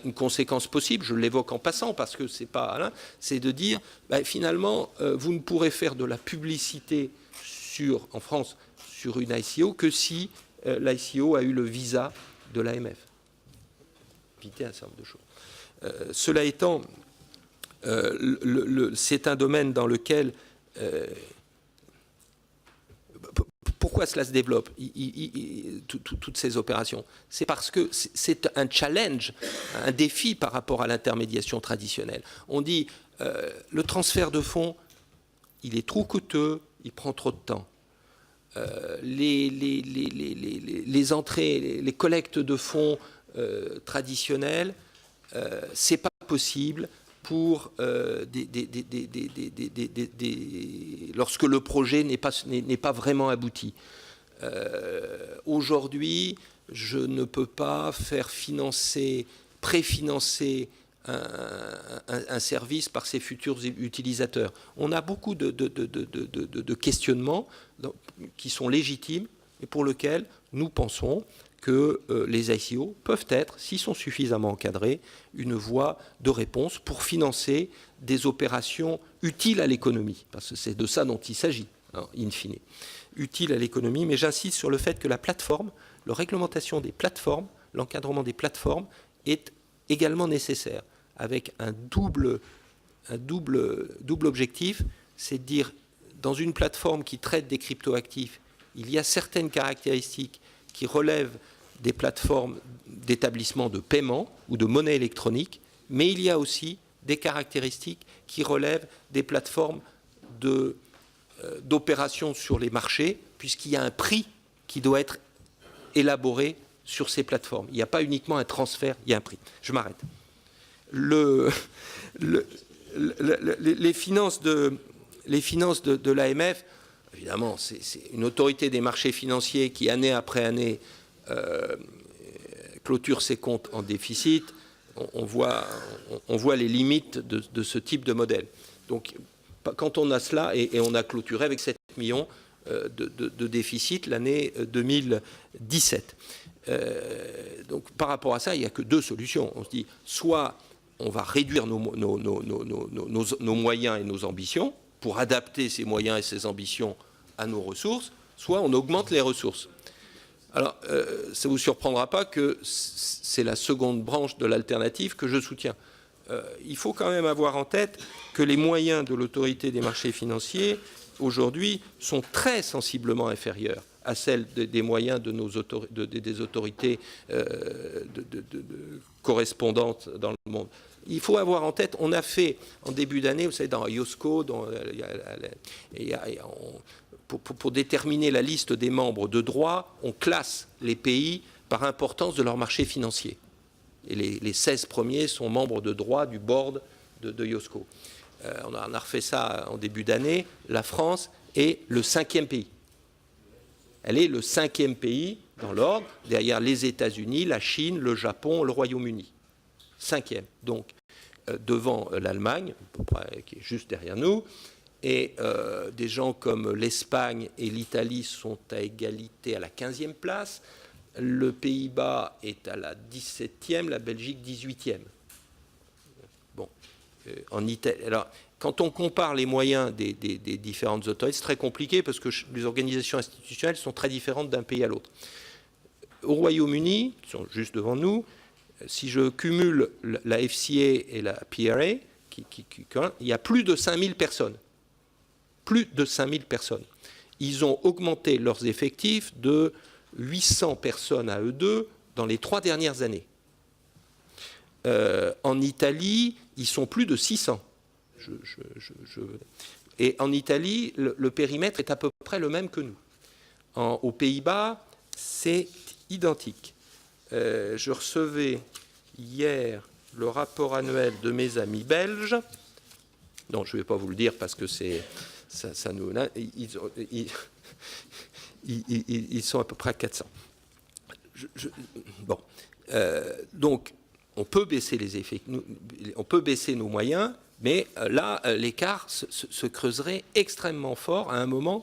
Une conséquence possible, je l'évoque en passant parce que c'est pas Alain, c'est de dire finalement vous ne pourrez faire de la publicité en France sur une ICO que si l'ICO a eu le visa de l'AMF. Éviter un certain nombre de choses. Cela étant, c'est un domaine dans lequel pourquoi cela se développe, toutes ces opérations? C'est parce que c'est un challenge, un défi par rapport à l'intermédiation traditionnelle. On dit, le transfert de fonds, il est trop coûteux, il prend trop de temps. Les entrées, les collectes de fonds traditionnelles, c'est pas possible pour lorsque le projet n'est pas vraiment abouti. Aujourd'hui, je ne peux pas faire préfinancer un service par ses futurs utilisateurs. On a beaucoup de questionnements qui sont légitimes et pour lesquels nous pensons que les ICO peuvent être, s'ils sont suffisamment encadrés, une voie de réponse pour financer des opérations utiles à l'économie. Parce que c'est de ça dont il s'agit, in fine. Utiles à l'économie, mais j'insiste sur le fait que la plateforme, la réglementation des plateformes, l'encadrement des plateformes est également nécessaire, avec un double objectif, c'est de dire, dans une plateforme qui traite des cryptoactifs, il y a certaines caractéristiques qui relèvent des plateformes d'établissement de paiement ou de monnaie électronique, mais il y a aussi des caractéristiques qui relèvent des plateformes d'opération sur les marchés, puisqu'il y a un prix qui doit être élaboré sur ces plateformes. Il n'y a pas uniquement un transfert, il y a un prix. Je m'arrête. Les finances de l'AMF, évidemment, c'est une autorité des marchés financiers qui, année après année, clôture ses comptes en déficit. On voit les limites de ce type de modèle. Donc, quand on a cela, et on a clôturé avec 7 millions de déficit l'année 2017. Donc, par rapport à ça, il n'y a que deux solutions. On se dit, soit on va réduire nos moyens et nos ambitions pour adapter ces moyens et ces ambitions à nos ressources, soit on augmente les ressources. Alors, ça ne vous surprendra pas que c'est la seconde branche de l'alternative que je soutiens. Il faut quand même avoir en tête que les moyens de l'autorité des marchés financiers, aujourd'hui, sont très sensiblement inférieurs à celles des moyens des autorités correspondantes dans le monde. Il faut avoir en tête, on a fait en début d'année, vous savez, dans IOSCO, pour déterminer la liste des membres de droit, on classe les pays par importance de leur marché financier. Et les 16 premiers sont membres de droit du board de IOSCO. On a refait ça en début d'année. La France est le 5e pays. Elle est le 5e pays dans l'ordre, derrière les États-Unis, la Chine, le Japon, le Royaume-Uni. 5e, donc devant l'Allemagne, qui est juste derrière nous, et des gens comme l'Espagne et l'Italie sont à égalité à la 15e place, le Pays-Bas est à la 17e, la Belgique 18e. Bon, en Italie. Alors, quand on compare les moyens des différentes autorités, c'est très compliqué parce que les organisations institutionnelles sont très différentes d'un pays à l'autre. Au Royaume-Uni, qui sont juste devant nous, Si je cumule la FCA et la PRA, il y a plus de 5000 personnes. Plus de 5000 personnes. Ils ont augmenté leurs effectifs de 800 personnes à eux deux dans les 3 dernières années. En Italie, ils sont plus de 600. Et en Italie, le périmètre est à peu près le même que nous. Aux Pays-Bas, c'est identique. Je recevais hier le rapport annuel de mes amis belges. Non, je ne vais pas vous le dire parce que ça nous... Ils sont à peu près à 400. Bon. Donc, on peut baisser les effets, on peut baisser nos moyens, mais là, l'écart se creuserait extrêmement fort à un moment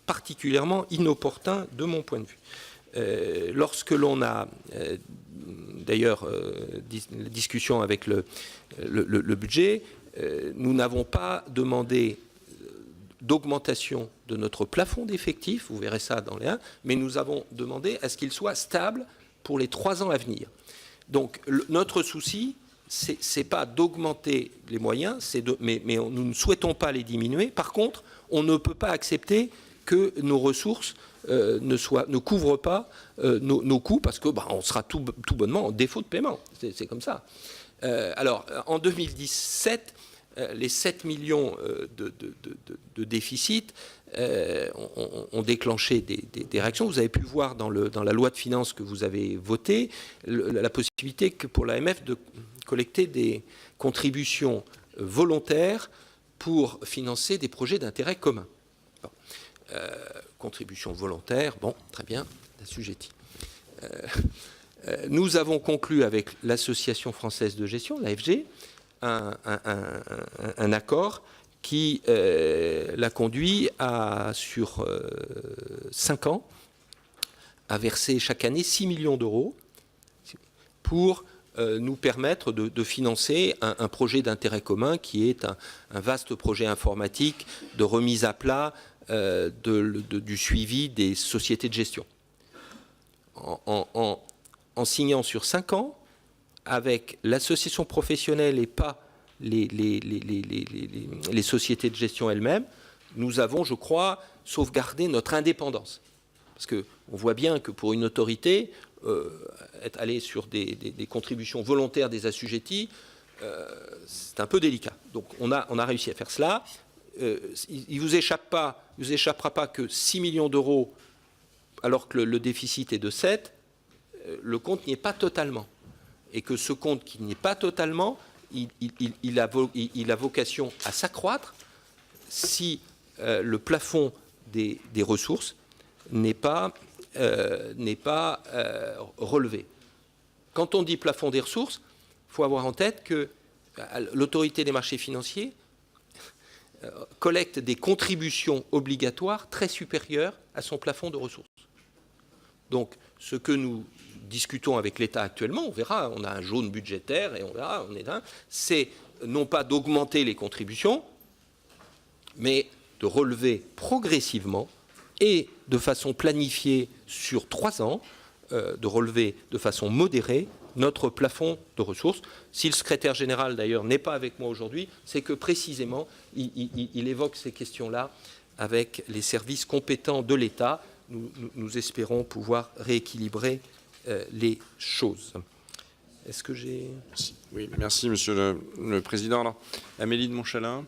particulièrement inopportun de mon point de vue. Lorsque l'on a, d'ailleurs, la discussion avec le budget, nous n'avons pas demandé d'augmentation de notre plafond d'effectifs, vous verrez ça dans les 1, mais nous avons demandé à ce qu'il soit stable pour les 3 ans à venir. Donc notre souci, ce n'est pas d'augmenter les moyens, mais nous ne souhaitons pas les diminuer. Par contre, on ne peut pas accepter que nos ressources ne couvrent pas nos coûts, parce que on sera tout bonnement en défaut de paiement. C'est comme ça. Alors, en 2017, les 7 millions de déficit ont déclenché des réactions. Vous avez pu voir dans la loi de finances que vous avez votée la possibilité que pour l'AMF de collecter des contributions volontaires pour financer des projets d'intérêt commun. Bon. Contributions volontaires, bon, très bien, assujetti. Nous avons conclu avec l'Association française de gestion, l'AFG, un accord qui l'a conduit sur 5 ans, à verser chaque année 6 millions d'euros pour nous permettre de financer un projet d'intérêt commun qui est un vaste projet informatique de remise à plat du suivi des sociétés de gestion. En signant sur 5 ans, avec l'association professionnelle et pas les sociétés de gestion elles-mêmes, nous avons, je crois, sauvegardé notre indépendance. Parce qu'on voit bien que pour une autorité, être allé sur des contributions volontaires des assujettis, c'est un peu délicat. Donc on a réussi à faire cela. Il ne vous échappera pas que 6 millions d'euros, alors que le déficit est de 7, le compte n'y est pas totalement. Et que ce compte qui n'y est pas totalement, il a vocation à s'accroître si le plafond des ressources n'est pas relevé. Quand on dit plafond des ressources, il faut avoir en tête que l'autorité des marchés financiers collecte des contributions obligatoires très supérieures à son plafond de ressources. Donc, ce que nous discutons avec l'État actuellement, on verra, on a un jaune budgétaire et on verra, c'est non pas d'augmenter les contributions, mais de relever progressivement et de façon planifiée sur 3 ans, de relever de façon modérée notre plafond de ressources. Si le secrétaire général, d'ailleurs, n'est pas avec moi aujourd'hui, c'est que précisément, il évoque ces questions-là avec les services compétents de l'État. Nous espérons pouvoir rééquilibrer les choses. Est-ce que j'ai... Oui, merci, Monsieur le Président. Alors, Amélie de Montchalin.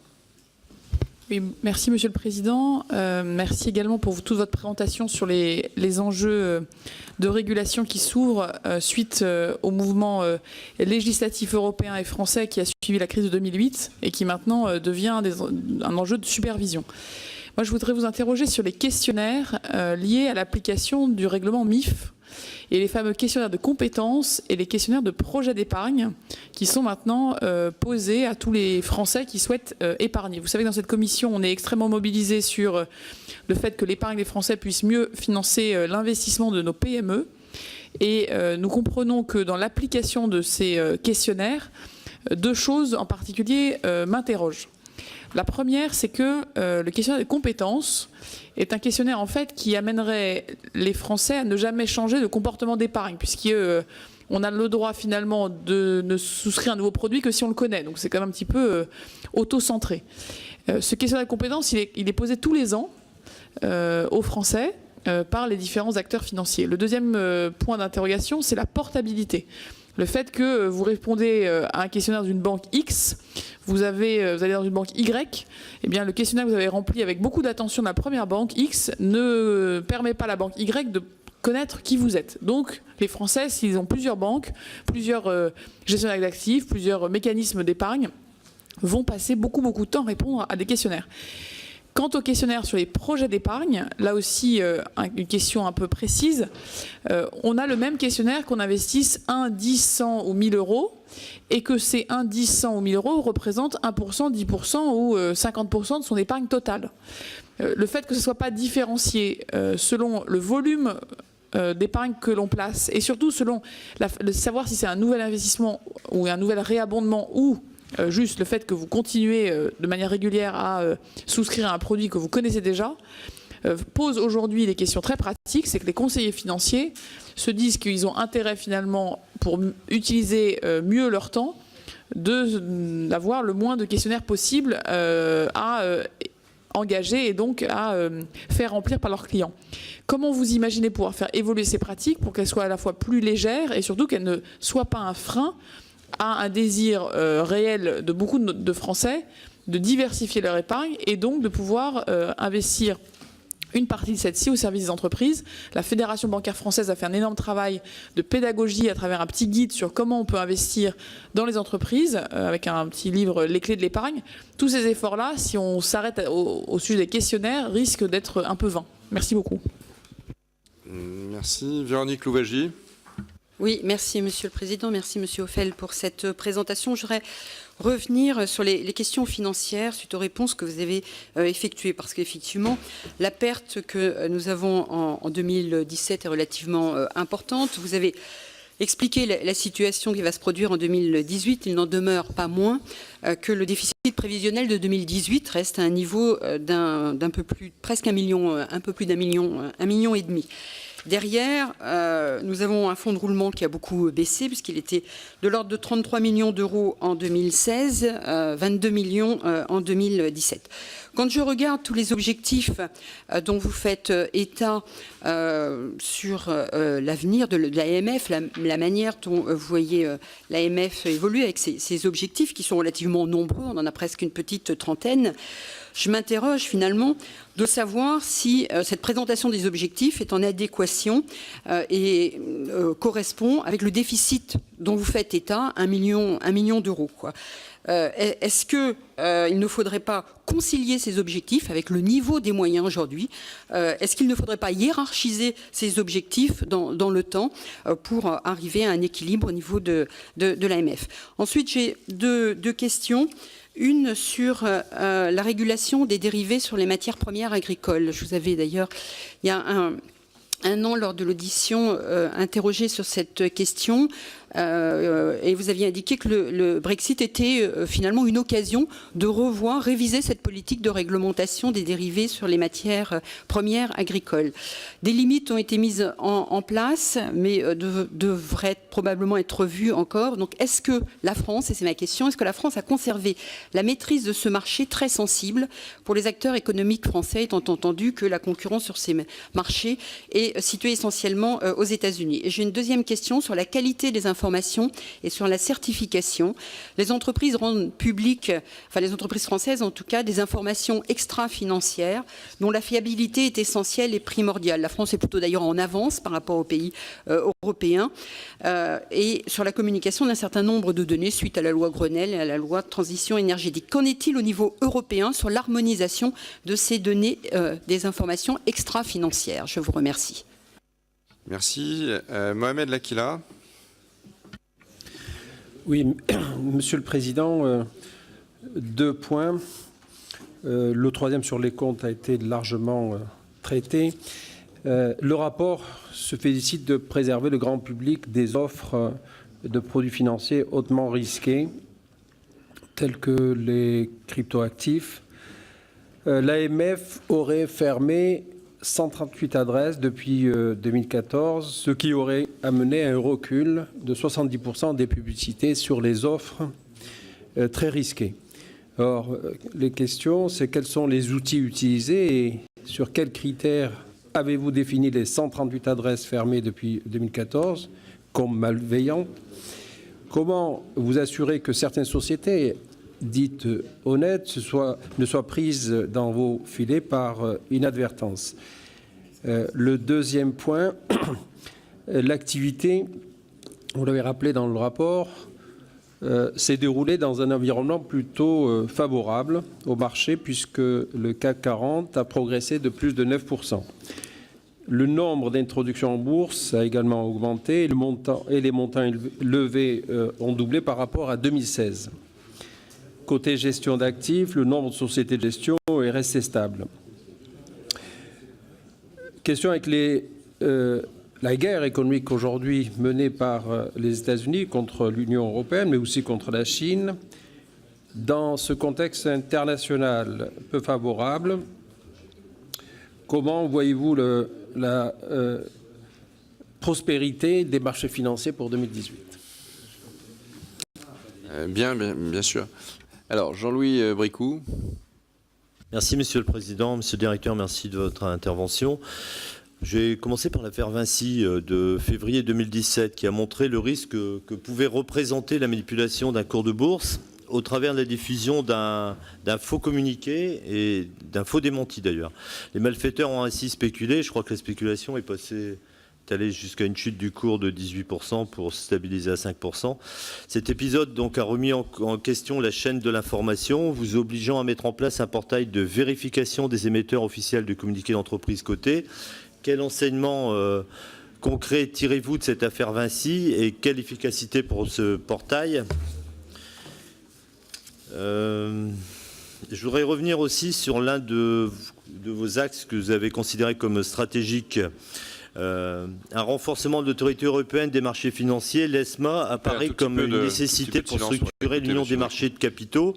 Oui, merci Monsieur le Président. Merci également pour toute votre présentation sur les enjeux de régulation qui s'ouvrent suite au mouvement législatif européen et français qui a suivi la crise de 2008 et qui maintenant devient un enjeu de supervision. Moi, je voudrais vous interroger sur les questionnaires liés à l'application du règlement MIF et les fameux questionnaires de compétences et les questionnaires de projet d'épargne qui sont maintenant posés à tous les Français qui souhaitent épargner. Vous savez que dans cette commission, on est extrêmement mobilisé sur le fait que l'épargne des Français puisse mieux financer l'investissement de nos PME. Et nous comprenons que dans l'application de ces questionnaires, 2 choses en particulier m'interrogent. La première, c'est que le questionnaire des compétences est un questionnaire en fait qui amènerait les Français à ne jamais changer de comportement d'épargne, puisqu'on a le droit finalement de ne souscrire un nouveau produit que si on le connaît. Donc c'est quand même un petit peu auto-centré. Ce questionnaire de compétences, il est posé tous les ans aux Français par les différents acteurs financiers. Le deuxième point d'interrogation, c'est la portabilité. Le fait que vous répondez à un questionnaire d'une banque X, vous allez dans une banque Y, eh bien, le questionnaire que vous avez rempli avec beaucoup d'attention de la première banque X ne permet pas à la banque Y de connaître qui vous êtes. Donc, les Français, s'ils ont plusieurs banques, plusieurs gestionnaires d'actifs, plusieurs mécanismes d'épargne, vont passer beaucoup de temps à répondre à des questionnaires. Quant au questionnaire sur les projets d'épargne, là aussi, une question un peu précise. On a le même questionnaire qu'on investisse 1, 10, 100 ou 1000 euros et que ces 1, 10, 100 ou 1000 euros représentent 1%, 10% ou 50% de son épargne totale. Le fait que ce ne soit pas différencié selon le volume d'épargne que l'on place et surtout selon savoir si c'est un nouvel investissement ou un nouvel réabondement ou juste le fait que vous continuez de manière régulière à souscrire à un produit que vous connaissez déjà, pose aujourd'hui des questions très pratiques. C'est que les conseillers financiers se disent qu'ils ont intérêt finalement, pour utiliser mieux leur temps, d'avoir le moins de questionnaires possible à engager et donc à faire remplir par leurs clients. Comment vous imaginez pouvoir faire évoluer ces pratiques pour qu'elles soient à la fois plus légères et surtout qu'elles ne soient pas un frein à un désir réel de beaucoup de Français de diversifier leur épargne et donc de pouvoir investir une partie de celle-ci au service des entreprises. La Fédération bancaire française a fait un énorme travail de pédagogie à travers un petit guide sur comment on peut investir dans les entreprises, avec un petit livre « Les clés de l'épargne ». Tous ces efforts-là, si on s'arrête au sujet des questionnaires, risquent d'être un peu vains. Merci beaucoup. Merci. Véronique Louwagie. Oui, merci Monsieur le Président, merci Monsieur Hoffel pour cette présentation. Je voudrais revenir sur les questions financières suite aux réponses que vous avez effectuées, parce qu'effectivement, la perte que nous avons en 2017 est relativement importante. Vous avez expliqué la situation qui va se produire en 2018. Il n'en demeure pas moins que le déficit prévisionnel de 2018 reste à un niveau d'un peu plus, presque 1 million, un peu plus d'1 million, 1,5 million. Derrière, nous avons un fonds de roulement qui a beaucoup baissé puisqu'il était de l'ordre de 33 millions d'euros en 2016, 22 millions en 2017. Quand je regarde tous les objectifs dont vous faites état sur l'avenir de l'AMF, la manière dont vous voyez l'AMF évoluer avec ses objectifs qui sont relativement nombreux, on en a presque une petite trentaine, je m'interroge finalement de savoir si cette présentation des objectifs est en adéquation et correspond avec le déficit dont vous faites état, 1 million d'euros, quoi. Est-ce qu'il ne faudrait pas concilier ces objectifs avec le niveau des moyens aujourd'hui? Est-ce qu'il ne faudrait pas hiérarchiser ces objectifs dans le temps pour arriver à un équilibre au niveau de l'AMF? Ensuite, j'ai deux questions. Une sur la régulation des dérivés sur les matières premières agricoles. Je vous avais d'ailleurs, il y a un an, lors de l'audition, interrogé sur cette question. Et vous aviez indiqué que le Brexit était finalement une occasion de réviser cette politique de réglementation des dérivés sur les matières premières agricoles. Des limites ont été mises en place, mais devraient probablement être revues encore. Donc est-ce que la France, et c'est ma question, est-ce que la France a conservé la maîtrise de ce marché très sensible pour les acteurs économiques français, étant entendu que la concurrence sur ces marchés est située essentiellement aux États-Unis? Et j'ai une deuxième question sur la qualité des informations et sur la certification. Les entreprises rendent publiques, enfin les entreprises françaises en tout cas, des informations extra-financières dont la fiabilité est essentielle et primordiale. La France est plutôt d'ailleurs en avance par rapport aux pays européens et sur la communication d'un certain nombre de données suite à la loi Grenelle et à la loi de transition énergétique. Qu'en est-il au niveau européen sur l'harmonisation de ces données des informations extra-financières? Je vous remercie. Merci. Mohamed Lakila. Oui, Monsieur le Président, 2 points. Le troisième sur les comptes a été largement traité. Le rapport se félicite de préserver le grand public des offres de produits financiers hautement risqués, tels que les cryptoactifs, l'AMF aurait fermé 138 adresses depuis 2014, ce qui aurait amené à un recul de 70% des publicités sur les offres très risquées. Or, les questions, c'est quels sont les outils utilisés et sur quels critères avez-vous défini les 138 adresses fermées depuis 2014 comme malveillantes? Comment vous assurez que certaines sociétés dites honnêtes ne soient prises dans vos filets par inadvertance? Le deuxième point, l'activité, vous l'avez rappelé dans le rapport, s'est déroulée dans un environnement plutôt favorable au marché puisque le CAC 40 a progressé de plus de 9%. Le nombre d'introductions en bourse a également augmenté et les montants levés ont doublé par rapport à 2016. Côté gestion d'actifs, le nombre de sociétés de gestion est resté stable. Question avec la guerre économique aujourd'hui menée par les États-Unis contre l'Union européenne, mais aussi contre la Chine. Dans ce contexte international peu favorable, comment voyez-vous la prospérité des marchés financiers pour 2018? Bien sûr. Alors, Jean-Louis Bricout. Merci, Monsieur le Président. Monsieur le Directeur, merci de votre intervention. J'ai commencé par l'affaire Vinci de février 2017 qui a montré le risque que pouvait représenter la manipulation d'un cours de bourse au travers de la diffusion d'un faux communiqué et d'un faux démenti d'ailleurs. Les malfaiteurs ont ainsi spéculé. Je crois que la spéculation est allée jusqu'à une chute du cours de 18% pour se stabiliser à 5%. Cet épisode donc a remis en question la chaîne de l'information, vous obligeant à mettre en place un portail de vérification des émetteurs officiels de communiqués d'entreprise cotés. Quel enseignement concret tirez-vous de cette affaire Vinci et quelle efficacité pour ce portail? Je voudrais revenir aussi sur l'un de vos axes que vous avez considéré comme stratégique. Un renforcement de l'autorité européenne des marchés financiers, l'ESMA, apparaît comme une nécessité pour structurer l'union des marchés de capitaux.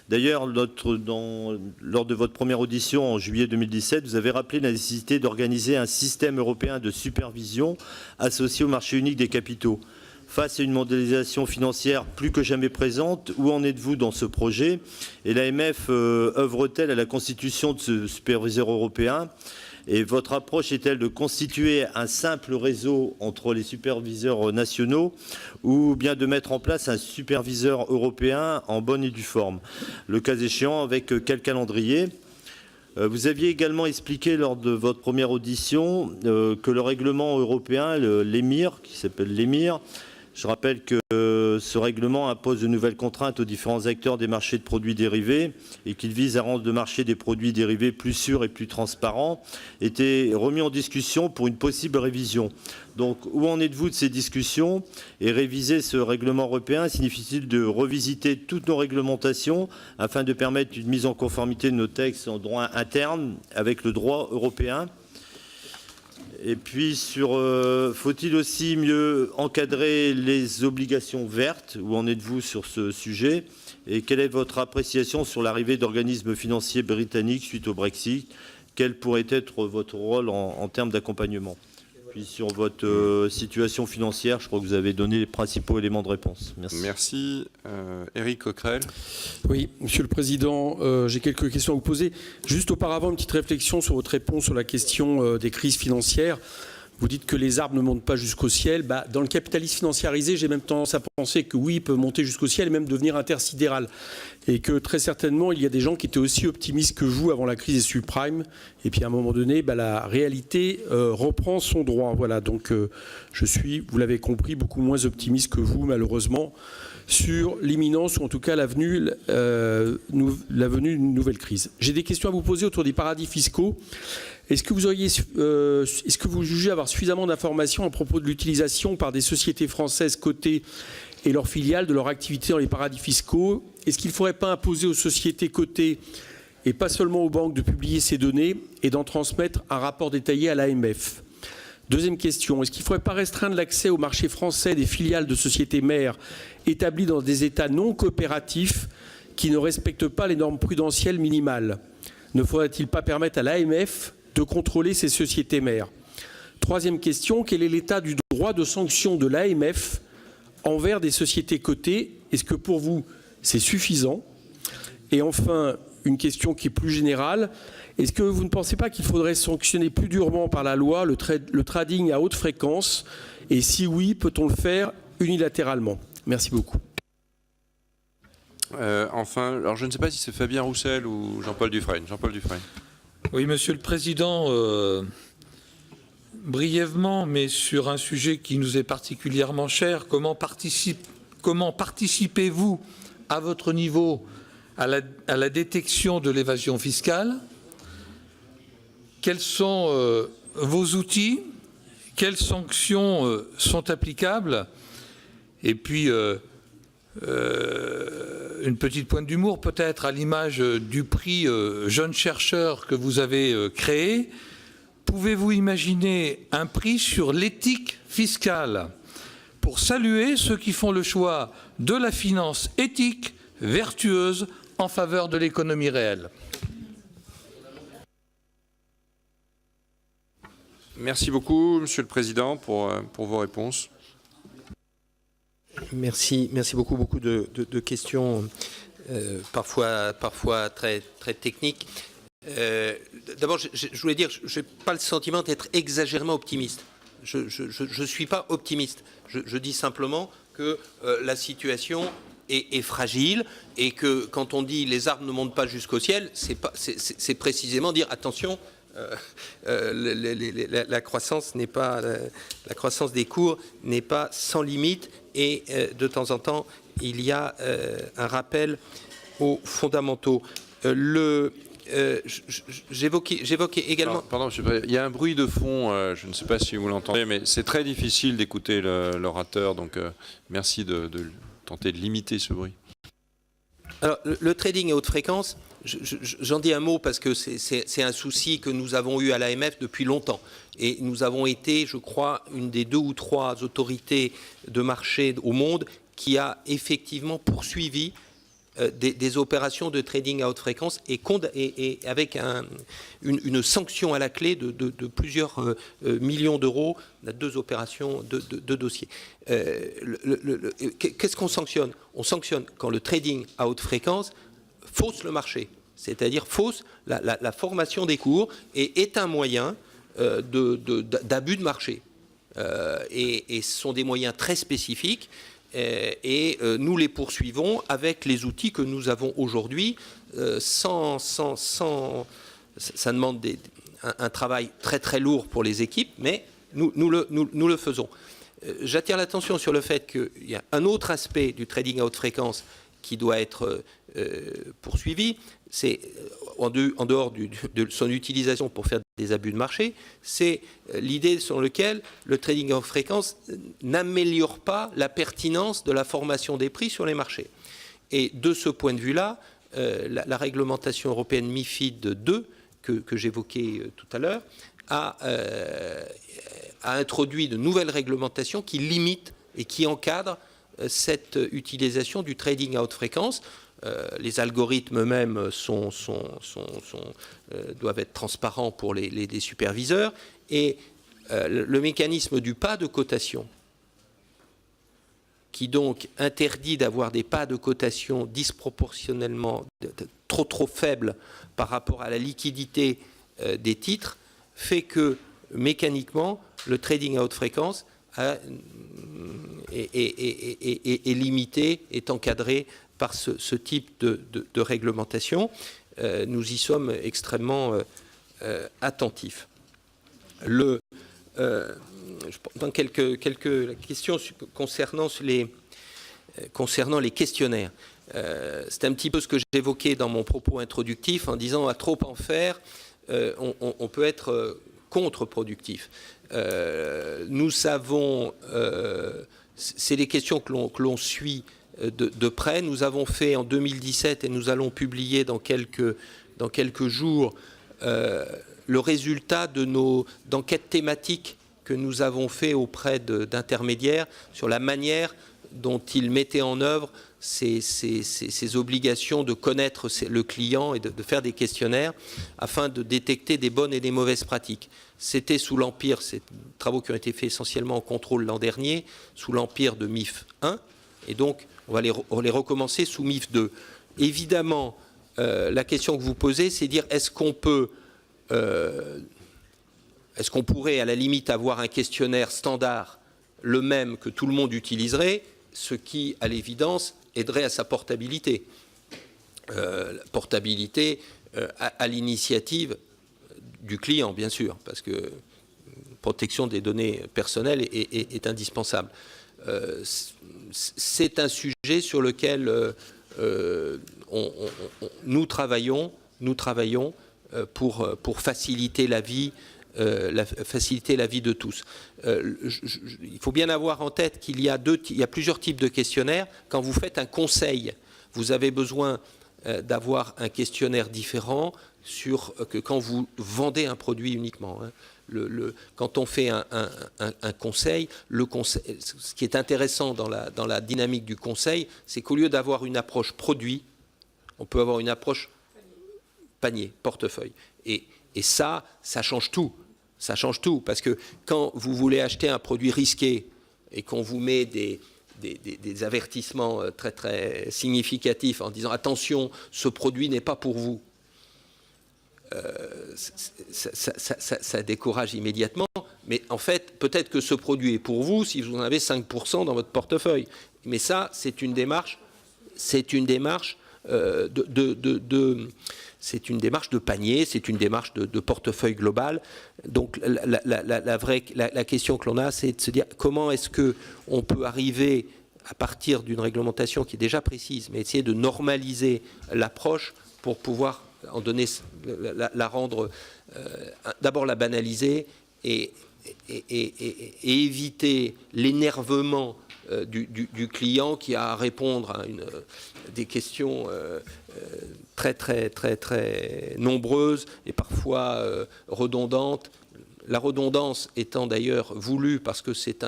D'ailleurs, lors de votre première audition en juillet 2017, vous avez rappelé la nécessité d'organiser un système européen de supervision associé au marché unique des capitaux. Face à une mondialisation financière plus que jamais présente, où en êtes-vous dans ce projet? Et l'AMF œuvre-t-elle à la constitution de ce superviseur européen? Et votre approche est-elle de constituer un simple réseau entre les superviseurs nationaux ou bien de mettre en place un superviseur européen en bonne et due forme? Le cas échéant, avec quel calendrier? Vous aviez également expliqué lors de votre première audition que le règlement européen, l'EMIR, qui s'appelle l'EMIR, je rappelle que ce règlement impose de nouvelles contraintes aux différents acteurs des marchés de produits dérivés et qu'il vise à rendre le marché des produits dérivés plus sûr et plus transparent, était remis en discussion pour une possible révision. Donc, où en êtes-vous de ces discussions? Et réviser ce règlement européen signifie-t-il de revisiter toutes nos réglementations afin de permettre une mise en conformité de nos textes en droit interne avec le droit européen? Et puis, faut-il aussi mieux encadrer les obligations vertes? Où en êtes-vous sur ce sujet? Et quelle est votre appréciation sur l'arrivée d'organismes financiers britanniques suite au Brexit? Quel pourrait être votre rôle en termes d'accompagnement? Puis sur votre situation financière, je crois que vous avez donné les principaux éléments de réponse. Merci. Merci. Éric Coquerel. Oui, Monsieur le Président, j'ai quelques questions à vous poser. Juste auparavant, une petite réflexion sur votre réponse sur la question des crises financières. Vous dites que les arbres ne montent pas jusqu'au ciel. Dans le capitalisme financiarisé, j'ai même tendance à penser que oui, il peut monter jusqu'au ciel et même devenir intersidéral. Et que très certainement, il y a des gens qui étaient aussi optimistes que vous avant la crise des subprimes. Et puis à un moment donné, la réalité reprend son droit. Voilà, donc je suis, vous l'avez compris, beaucoup moins optimiste que vous, malheureusement, sur l'imminence ou en tout cas la venue d'une nouvelle crise. J'ai des questions à vous poser autour des paradis fiscaux. Est-ce que vous jugez avoir suffisamment d'informations à propos de l'utilisation par des sociétés françaises cotées et leurs filiales de leur activité dans les paradis fiscaux? Est-ce qu'il ne faudrait pas imposer aux sociétés cotées et pas seulement aux banques de publier ces données et d'en transmettre un rapport détaillé à l'AMF? Deuxième question, est-ce qu'il ne faudrait pas restreindre l'accès au marché français des filiales de sociétés mères établies dans des États non coopératifs qui ne respectent pas les normes prudentielles minimales? ne faudrait-il pas permettre à l'AMF de contrôler ces sociétés mères? Troisième question, quel est l'état du droit de sanction de l'AMF envers des sociétés cotées? Est-ce que pour vous, c'est suffisant? Et enfin, une question qui est plus générale, est-ce que vous ne pensez pas qu'il faudrait sanctionner plus durement par la loi le trading à haute fréquence? Et si oui, peut-on le faire unilatéralement? Merci beaucoup. Enfin, alors je ne sais pas si c'est Fabien Roussel ou Jean-Paul Dufresne. Jean-Paul Dufresne. Oui, Monsieur le Président, brièvement, mais sur un sujet qui nous est particulièrement cher, comment participez-vous à votre niveau à la détection de l'évasion fiscale? Quels sont vos outils? Quelles sanctions sont applicables? Et puis, une petite pointe d'humour peut-être, à l'image du prix Jeune Chercheur que vous avez créé. Pouvez-vous imaginer un prix sur l'éthique fiscale pour saluer ceux qui font le choix de la finance éthique, vertueuse, en faveur de l'économie réelle? Merci beaucoup, Monsieur le Président, pour vos réponses. Merci beaucoup de questions, parfois très techniques. D'abord, je voulais dire, je n'ai pas le sentiment d'être exagérément optimiste. Je ne suis pas optimiste. Je dis simplement que la situation est fragile et que quand on dit les arbres ne montent pas jusqu'au ciel, c'est précisément dire attention. La croissance n'est pas la croissance des cours n'est pas sans limite et de temps en temps il y a un rappel aux fondamentaux. J'évoquais également. Pardon, il y a un bruit de fond. Je ne sais pas si vous l'entendez, mais c'est très difficile d'écouter l'orateur. Donc merci de tenter de limiter ce bruit. Alors, le trading à haute fréquence, j'en dis un mot parce que c'est un souci que nous avons eu à l'AMF depuis longtemps. Et nous avons été, je crois, une des 2 ou 3 autorités de marché au monde qui a effectivement poursuivi des opérations de trading à haute fréquence et avec une sanction à la clé de plusieurs millions d'euros. On a 2 opérations, 2 dossiers. Qu'est-ce qu'on sanctionne? On sanctionne quand le trading à haute fréquence fausse le marché, c'est-à-dire fausse la formation des cours et est un moyen d'abus de marché. Et ce sont des moyens très spécifiques. Et nous les poursuivons avec les outils que nous avons aujourd'hui. Ça demande un travail très lourd pour les équipes, mais nous le faisons. J'attire l'attention sur le fait qu'il y a un autre aspect du trading à haute fréquence qui doit être poursuivi, c'est en dehors de son utilisation pour faire des abus de marché, c'est l'idée sur laquelle le trading à haute fréquence n'améliore pas la pertinence de la formation des prix sur les marchés. Et de ce point de vue-là, la réglementation européenne MiFID 2, que j'évoquais tout à l'heure, a introduit de nouvelles réglementations qui limitent et qui encadrent cette utilisation du trading à haute fréquence. Les algorithmes eux-mêmes doivent être transparents pour les superviseurs et le mécanisme du pas de cotation, qui donc interdit d'avoir des pas de cotation disproportionnellement trop faibles par rapport à la liquidité des titres, fait que mécaniquement le trading à haute fréquence est limité, est encadré par ce type de réglementation. Nous y sommes extrêmement attentifs. Dans quelques questions concernant les questionnaires. C'est un petit peu ce que j'évoquais dans mon propos introductif en disant à trop en faire, on peut être contre-productif. Nous savons, c'est les questions que l'on suit de près. Nous avons fait en 2017 et nous allons publier dans quelques jours le résultat de nos enquêtes thématiques que nous avons fait auprès d'intermédiaires sur la manière dont il mettait en œuvre ces obligations de connaître le client et de faire des questionnaires afin de détecter des bonnes et des mauvaises pratiques. C'était sous l'empire, ces travaux qui ont été faits essentiellement en contrôle l'an dernier, sous l'empire de MIF 1, et donc on va les recommencer sous MIF 2. Évidemment, la question que vous posez, c'est dire est-ce qu'on pourrait à la limite avoir un questionnaire standard, le même que tout le monde utiliserait, ce qui, à l'évidence, aiderait à sa portabilité. Portabilité à l'initiative du client, bien sûr, parce que la protection des données personnelles est indispensable. C'est un sujet sur lequel nous travaillons pour faciliter la vie. Faciliter la vie de tous. Il faut bien avoir en tête qu'il y a plusieurs types de questionnaires. Quand vous faites un conseil, vous avez besoin d'avoir un questionnaire différent que quand vous vendez un produit uniquement. Quand on fait un conseil, ce qui est intéressant dans la dynamique du conseil, c'est qu'au lieu d'avoir une approche produit, on peut avoir une approche panier, portefeuille. Et ça change tout. Ça change tout, parce que quand vous voulez acheter un produit risqué et qu'on vous met des avertissements très, très significatifs en disant « attention, ce produit n'est pas pour vous », ça décourage immédiatement. Mais en fait, peut-être que ce produit est pour vous si vous en avez 5% dans votre portefeuille. Mais ça, c'est une démarche de panier, c'est une démarche de portefeuille global. Donc la question que l'on a, c'est de se dire comment est-ce qu'on peut arriver, à partir d'une réglementation qui est déjà précise, mais essayer de normaliser l'approche pour pouvoir en donner, la rendre, d'abord la banaliser et éviter l'énervement du client qui a à répondre à des questions très, très, très, très nombreuses et parfois redondantes. La redondance étant d'ailleurs voulue parce que c'est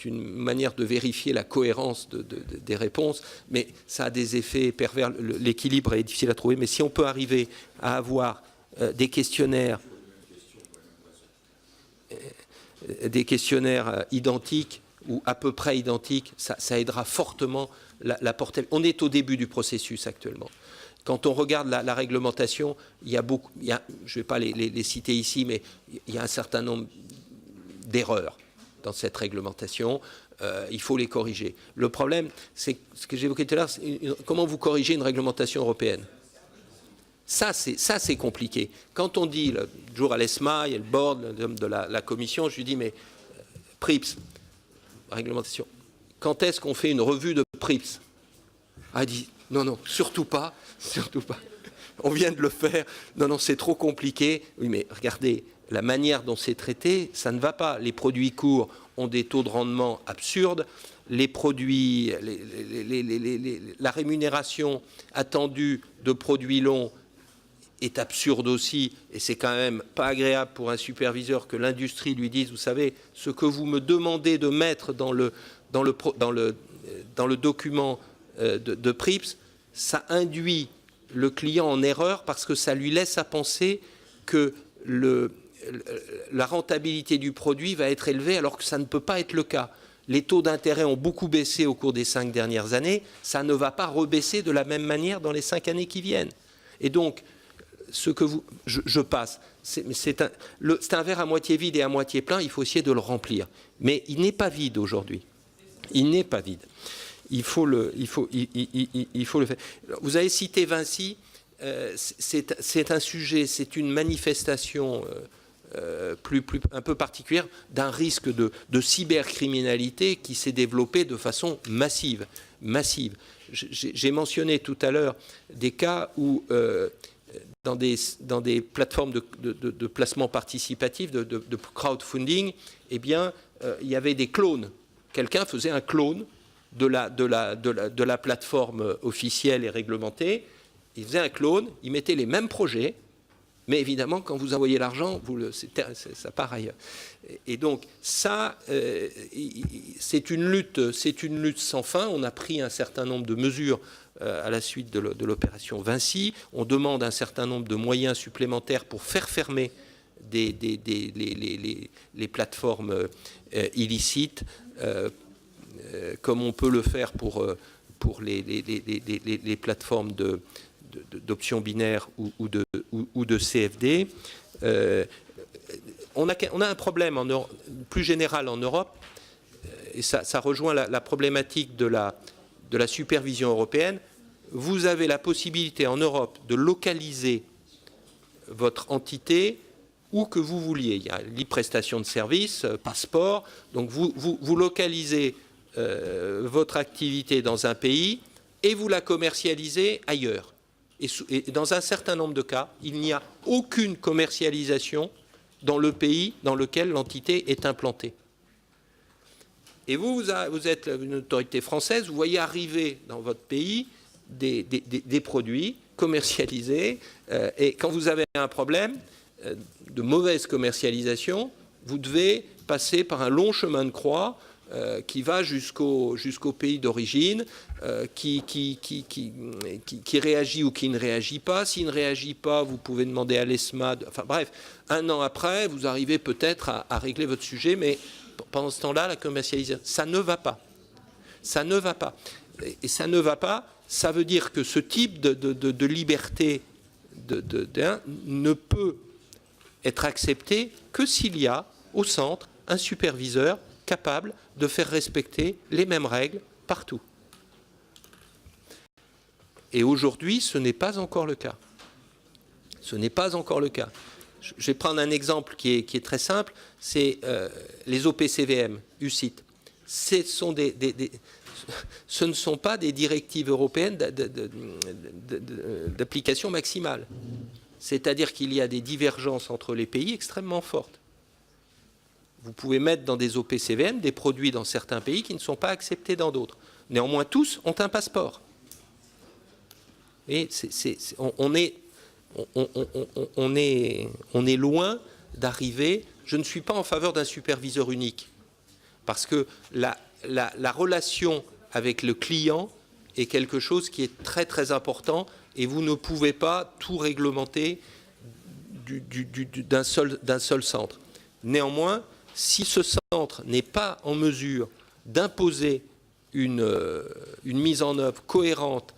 une manière de vérifier la cohérence des réponses, mais ça a des effets pervers. L'équilibre est difficile à trouver, mais si on peut arriver à avoir des questionnaires identiques ou à peu près identiques, ça aidera fortement la portée. On est au début du processus actuellement. Quand on regarde la réglementation, je ne vais pas les citer ici, mais il y a un certain nombre d'erreurs dans cette réglementation. Il faut les corriger. Le problème, c'est ce que j'évoquais tout à l'heure, comment vous corrigez une réglementation européenne ? Ça, c'est compliqué. Quand on dit, le jour à l'ESMA, il y a le board de la commission, je lui dis, mais PRIPS, réglementation, quand est-ce qu'on fait une revue de PRIPS ? Ah, il dit, non, surtout pas. On vient de le faire. Non, c'est trop compliqué. Oui, mais regardez, la manière dont c'est traité, ça ne va pas. Les produits courts ont des taux de rendement absurdes. Les produits, la rémunération attendue de produits longs est absurde aussi, et c'est quand même pas agréable pour un superviseur que l'industrie lui dise, vous savez, ce que vous me demandez de mettre dans le document de PRIPS, ça induit le client en erreur parce que ça lui laisse à penser que la rentabilité du produit va être élevée alors que ça ne peut pas être le cas. Les taux d'intérêt ont beaucoup baissé au cours des 5 dernières années, ça ne va pas rebaisser de la même manière dans les 5 années qui viennent. Et donc, je passe. C'est un verre à moitié vide et à moitié plein, il faut essayer de le remplir. Mais il n'est pas vide aujourd'hui. Il n'est pas vide. Il faut le faire. Vous avez cité Vinci, c'est un sujet, c'est une manifestation un peu particulière d'un risque de cybercriminalité qui s'est développé de façon massive. J'ai mentionné tout à l'heure des cas où dans des plateformes de placement participatif, de crowdfunding, eh bien, il y avait des clones. Quelqu'un faisait un clone de la plateforme officielle et réglementée. Il faisait un clone, il mettait les mêmes projets, Mais évidemment, quand vous envoyez l'argent, ça part ailleurs. Et donc, ça, c'est une lutte sans fin. On a pris un certain nombre de mesures à la suite de l'opération Vinci. On demande un certain nombre de moyens supplémentaires pour faire fermer les plateformes illicites, comme on peut le faire pour les plateformes d'options binaires ou de CFD. On a un problème plus général en Europe, et ça rejoint la problématique de la supervision européenne. Vous avez la possibilité en Europe de localiser votre entité où que vous vouliez. Il y a l'e-prestation de services, passeport. Donc vous localisez votre activité dans un pays et vous la commercialisez ailleurs. Et dans un certain nombre de cas, il n'y a aucune commercialisation dans le pays dans lequel l'entité est implantée. Et vous êtes une autorité française, vous voyez arriver dans votre pays des produits commercialisés, et quand vous avez un problème de mauvaise commercialisation, vous devez passer par un long chemin de croix qui va jusqu'au pays d'origine, qui réagit ou qui ne réagit pas. S'il ne réagit pas, vous pouvez demander à l'ESMA. Enfin bref, un an après, vous arrivez peut-être à régler votre sujet, mais pendant ce temps-là, la commercialisation, ça ne va pas. Ça ne va pas. Et ça ne va pas, ça veut dire que ce type de liberté ne peut être accepté que s'il y a au centre un superviseur capable de faire respecter les mêmes règles partout. Et aujourd'hui, ce n'est pas encore le cas. Ce n'est pas encore le cas. Je vais prendre un exemple qui est très simple, c'est les OPCVM, UCIT. Ce ne sont pas des directives européennes d'application maximale. C'est-à-dire qu'il y a des divergences entre les pays extrêmement fortes. Vous pouvez mettre dans des OPCVM des produits dans certains pays qui ne sont pas acceptés dans d'autres. Néanmoins, tous ont un passeport. Et on est loin d'arriver. Je ne suis pas en faveur d'un superviseur unique, parce que la relation avec le client est quelque chose qui est très très important, et vous ne pouvez pas tout réglementer d'un seul centre. Néanmoins, si ce centre n'est pas en mesure d'imposer une mise en œuvre cohérente,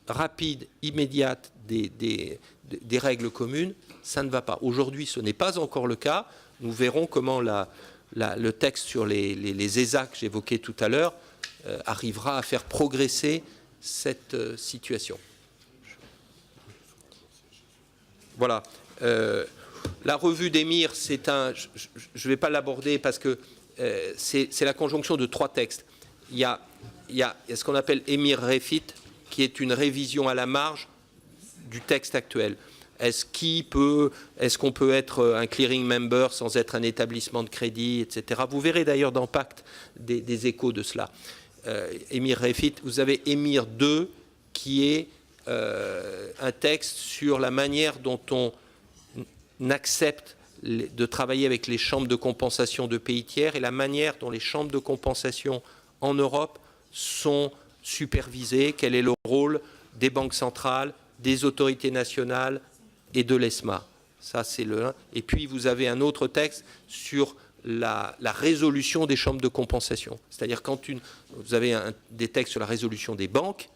rapide, immédiate des règles communes, ça ne va pas. Aujourd'hui, ce n'est pas encore le cas. Nous verrons comment le texte sur les ESA que j'évoquais tout à l'heure arrivera à faire progresser cette situation. Voilà. La revue d'Emir, je ne vais pas l'aborder parce que c'est la conjonction de 3 textes. Il y a ce qu'on appelle Emir Refit, qui est une révision à la marge du texte actuel. Est-ce qu'on peut être un clearing member sans être un établissement de crédit, etc. Vous verrez d'ailleurs dans Pacte des échos de cela. Emir Refit, vous avez Emir 2, qui est un texte sur la manière dont on accepte de travailler avec les chambres de compensation de pays tiers et la manière dont les chambres de compensation en Europe sont supervisées, quel est le rôle des banques centrales, des autorités nationales et de l'ESMA. Ça, c'est le 1. Et puis, vous avez un autre texte sur la résolution des chambres de compensation. C'est-à-dire, quand vous avez des textes sur la résolution des banques,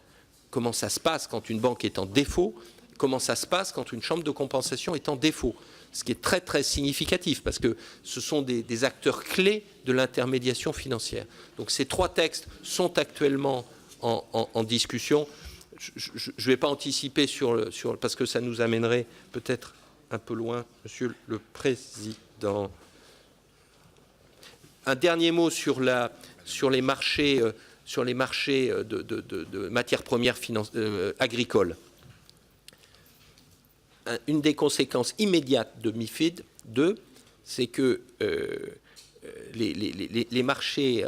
comment ça se passe quand une banque est en défaut, comment ça se passe quand une chambre de compensation est en défaut. Ce qui est très très significatif, parce que ce sont des acteurs clés de l'intermédiation financière. Donc ces 3 textes sont actuellement en discussion. Je ne vais pas anticiper parce que ça nous amènerait peut-être un peu loin, Monsieur le Président. Un dernier mot sur les marchés de matières premières agricoles. Une des conséquences immédiates de MIFID II, c'est que les marchés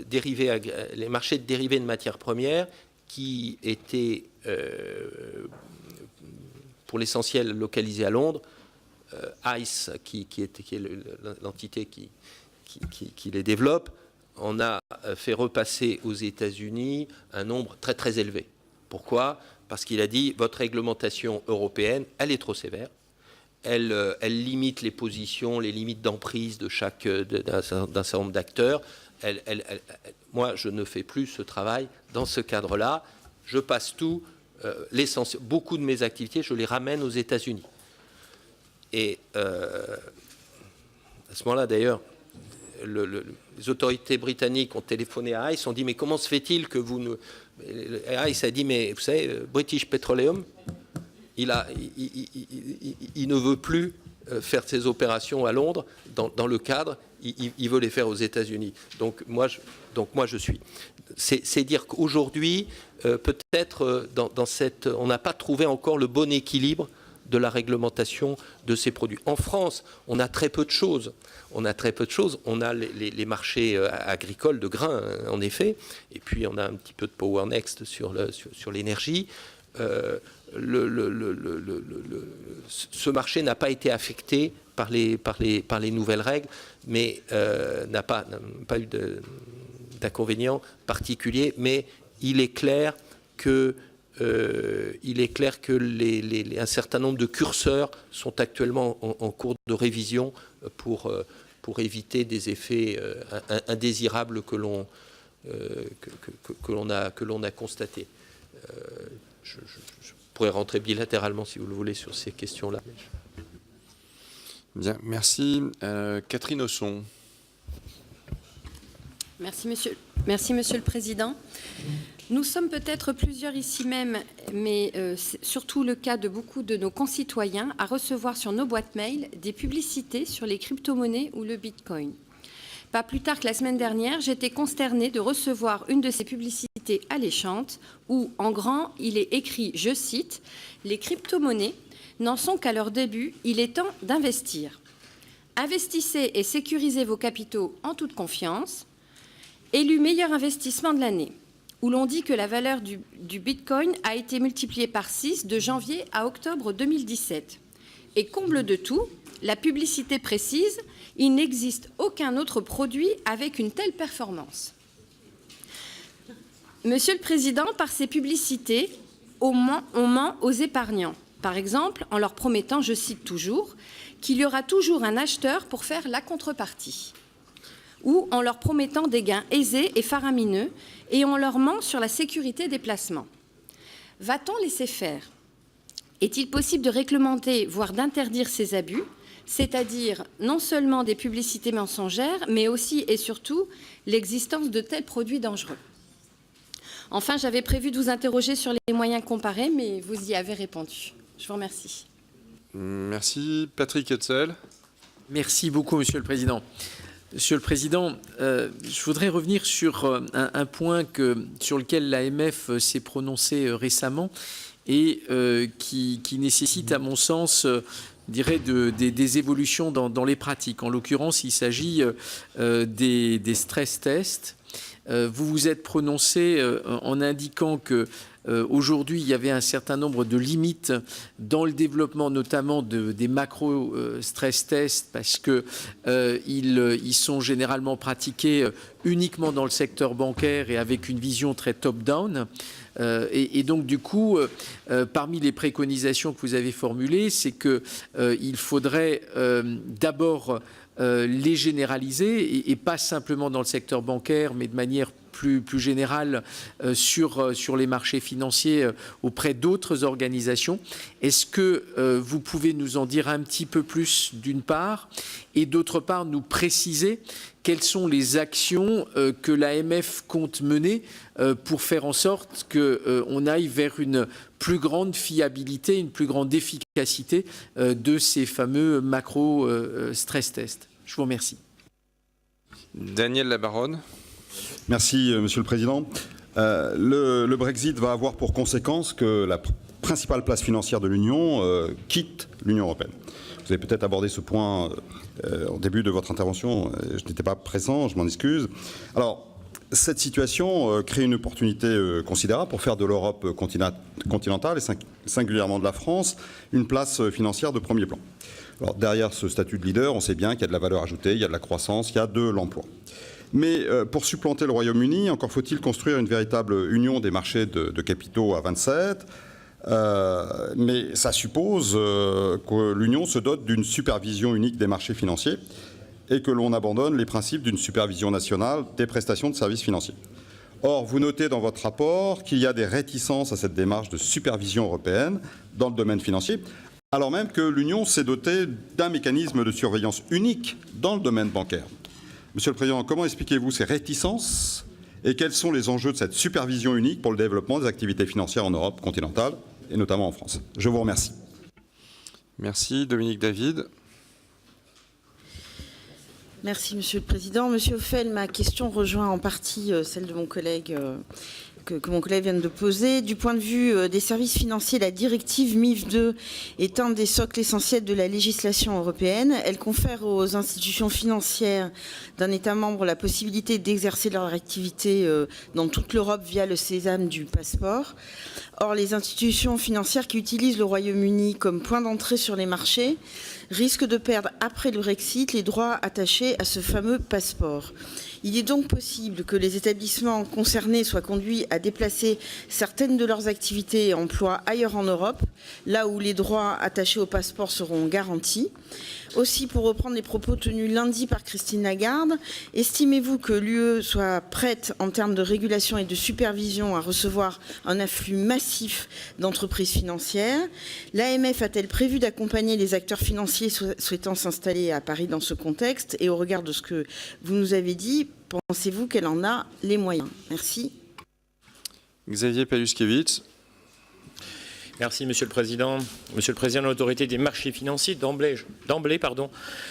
dérivés de matières premières qui étaient pour l'essentiel localisés à Londres ICE, qui est l'entité qui les développe, on a fait repasser aux États-Unis un nombre très très élevé. Pourquoi? Parce qu'il a dit votre réglementation européenne, elle est trop sévère. Elle limite les positions, les limites d'emprise d'un certain nombre d'acteurs. Moi, je ne fais plus ce travail dans ce cadre-là. Je passe tout, beaucoup de mes activités, je les ramène aux États-Unis. Et à ce moment-là, d'ailleurs, les autorités britanniques ont téléphoné à ICE, ont dit mais comment se fait-il que vous ne... ICE a dit mais vous savez, British Petroleum, il ne veut plus faire ses opérations à Londres dans le cadre, il veut les faire aux États-Unis. Donc moi je suis. C'est dire qu'aujourd'hui, peut-être on n'a pas trouvé encore le bon équilibre de la réglementation de ces produits. En France, on a très peu de choses. On a les marchés agricoles de grains, en effet, et puis on a un petit peu de Power Next sur l'énergie. Ce marché n'a pas été affecté par les nouvelles règles, mais n'a pas eu d'inconvénients particuliers. Mais il est clair que un certain nombre de curseurs sont actuellement en cours de révision pour éviter des effets indésirables que l'on a constatés. Je pourrais rentrer bilatéralement, si vous le voulez, sur ces questions-là. Bien, merci. Catherine Hausson. Merci, Monsieur le Président. Nous sommes peut-être plusieurs ici même, mais c'est surtout le cas de beaucoup de nos concitoyens, à recevoir sur nos boîtes mail des publicités sur les crypto-monnaies ou le Bitcoin. Pas plus tard que la semaine dernière, j'étais consternée de recevoir une de ces publicités alléchantes où, en grand, il est écrit, je cite, « Les crypto-monnaies n'en sont qu'à leur début, il est temps d'investir. Investissez et sécurisez vos capitaux en toute confiance. Élu meilleur investissement de l'année », où l'on dit que la valeur du Bitcoin a été multipliée par 6 de janvier à octobre 2017. Et comble de tout, la publicité précise « Il n'existe aucun autre produit avec une telle performance ». Monsieur le Président, par ces publicités, on ment aux épargnants. Par exemple, en leur promettant, je cite toujours, qu'il y aura toujours un acheteur pour faire la contrepartie. Ou en leur promettant des gains aisés et faramineux, et on leur ment sur la sécurité des placements. Va-t-on laisser faire? Est-il possible de réglementer, voire d'interdire ces abus, c'est-à-dire non seulement des publicités mensongères, mais aussi et surtout l'existence de tels produits dangereux? Enfin, j'avais prévu de vous interroger sur les moyens comparés, mais vous y avez répondu. Je vous remercie. Merci. Patrick Hetzel. Merci beaucoup, Monsieur le Président. Monsieur le Président, je voudrais revenir sur un point sur lequel l'AMF s'est prononcé récemment et qui nécessite, à mon sens, des évolutions dans les pratiques. En l'occurrence, il s'agit des stress tests. Vous vous êtes prononcé en indiquant que aujourd'hui, il y avait un certain nombre de limites dans le développement, notamment des macro-stress tests, parce qu'ils sont généralement pratiqués uniquement dans le secteur bancaire et avec une vision très top-down. Et donc, du coup, parmi les préconisations que vous avez formulées, c'est qu'il faudrait d'abord les généraliser et pas simplement dans le secteur bancaire, mais de manière plus générale sur les marchés financiers auprès d'autres organisations. Est-ce que vous pouvez nous en dire un petit peu plus d'une part et d'autre part nous préciser quelles sont les actions que l'AMF compte mener pour faire en sorte qu'on aille vers une plus grande fiabilité, une plus grande efficacité de ces fameux macro-stress tests? Je vous remercie. Daniel Labaronne. Merci, Monsieur le Président. Le Brexit va avoir pour conséquence que la principale place financière de l'Union quitte l'Union européenne. Vous avez peut-être abordé ce point au début de votre intervention. Je n'étais pas présent, je m'en excuse. Alors, cette situation crée une opportunité considérable pour faire de l'Europe continentale et singulièrement de la France une place financière de premier plan. Alors, derrière ce statut de leader, on sait bien qu'il y a de la valeur ajoutée, il y a de la croissance, il y a de l'emploi. Mais pour supplanter le Royaume-Uni, encore faut-il construire une véritable union des marchés de capitaux à 27. Mais ça suppose que l'Union se dote d'une supervision unique des marchés financiers et que l'on abandonne les principes d'une supervision nationale des prestations de services financiers. Or, vous notez dans votre rapport qu'il y a des réticences à cette démarche de supervision européenne dans le domaine financier, alors même que l'Union s'est dotée d'un mécanisme de surveillance unique dans le domaine bancaire. Monsieur le Président, comment expliquez-vous ces réticences et quels sont les enjeux de cette supervision unique pour le développement des activités financières en Europe continentale et notamment en France? Je vous remercie. Merci. Dominique David. Merci Monsieur le Président. Monsieur Ophel, ma question rejoint en partie celle de mon collègue que mon collègue vient de poser. Du point de vue des services financiers, la directive MIF 2 est un des socles essentiels de la législation européenne. Elle confère aux institutions financières d'un État membre la possibilité d'exercer leur activité dans toute l'Europe via le sésame du passeport. Or, les institutions financières qui utilisent le Royaume-Uni comme point d'entrée sur les marchés risquent de perdre après le Brexit les droits attachés à ce fameux passeport. Il est donc possible que les établissements concernés soient conduits à déplacer certaines de leurs activités et emplois ailleurs en Europe, là où les droits attachés au passeport seront garantis. Aussi, pour reprendre les propos tenus lundi par Christine Lagarde, estimez-vous que l'UE soit prête en termes de régulation et de supervision à recevoir un afflux massif d'entreprises financières? L'AMF a-t-elle prévu d'accompagner les acteurs financiers souhaitant s'installer à Paris dans ce contexte? Et au regard de ce que vous nous avez dit, pensez-vous qu'elle en a les moyens? Merci. Xavier Paluskiewicz. Merci Monsieur le Président. Monsieur le Président de l'Autorité des marchés financiers, d'emblée,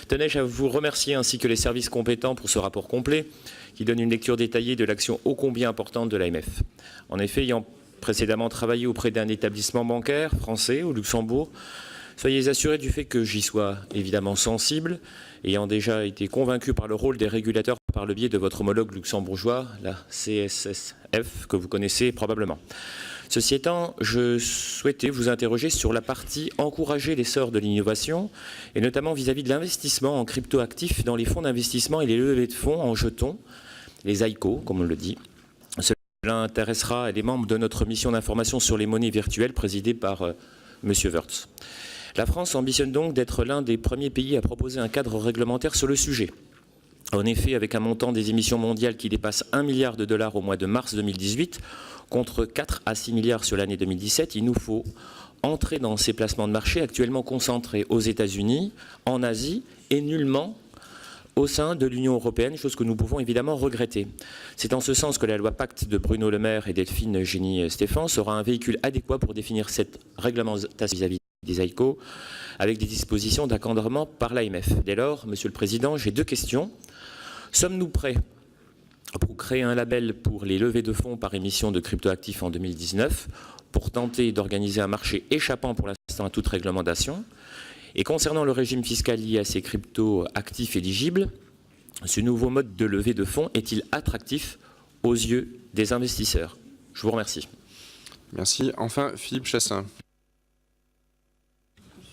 tenais-je à vous remercier ainsi que les services compétents pour ce rapport complet qui donne une lecture détaillée de l'action ô combien importante de l'AMF. En effet, ayant précédemment travaillé auprès d'un établissement bancaire français au Luxembourg, soyez assurés du fait que j'y sois évidemment sensible, ayant déjà été convaincu par le rôle des régulateurs par le biais de votre homologue luxembourgeois, la CSSF, que vous connaissez probablement. Ceci étant, je souhaitais vous interroger sur la partie encourager l'essor de l'innovation, et notamment vis-à-vis de l'investissement en cryptoactifs dans les fonds d'investissement et les levées de fonds en jetons, les ICO, comme on le dit. Cela intéressera les membres de notre mission d'information sur les monnaies virtuelles présidée par M. Wörth. La France ambitionne donc d'être l'un des premiers pays à proposer un cadre réglementaire sur le sujet. En effet, avec un montant des émissions mondiales qui dépasse 1 milliard de dollars au mois de mars 2018, contre 4 à 6 milliards sur l'année 2017, il nous faut entrer dans ces placements de marché actuellement concentrés aux États-Unis, en Asie et nullement au sein de l'Union européenne, chose que nous pouvons évidemment regretter. C'est en ce sens que la loi Pacte de Bruno Le Maire et Delphine Génie-Stéphan sera un véhicule adéquat pour définir cette réglementation vis-à-vis des ICO, avec des dispositions d'encadrement par l'AMF. Dès lors, Monsieur le Président, j'ai deux questions. Sommes-nous prêts pour créer un label pour les levées de fonds par émission de cryptoactifs en 2019, pour tenter d'organiser un marché échappant pour l'instant à toute réglementation? Et concernant le régime fiscal lié à ces cryptoactifs éligibles, ce nouveau mode de levée de fonds est-il attractif aux yeux des investisseurs? Je vous remercie. Merci. Enfin, Philippe Chassin.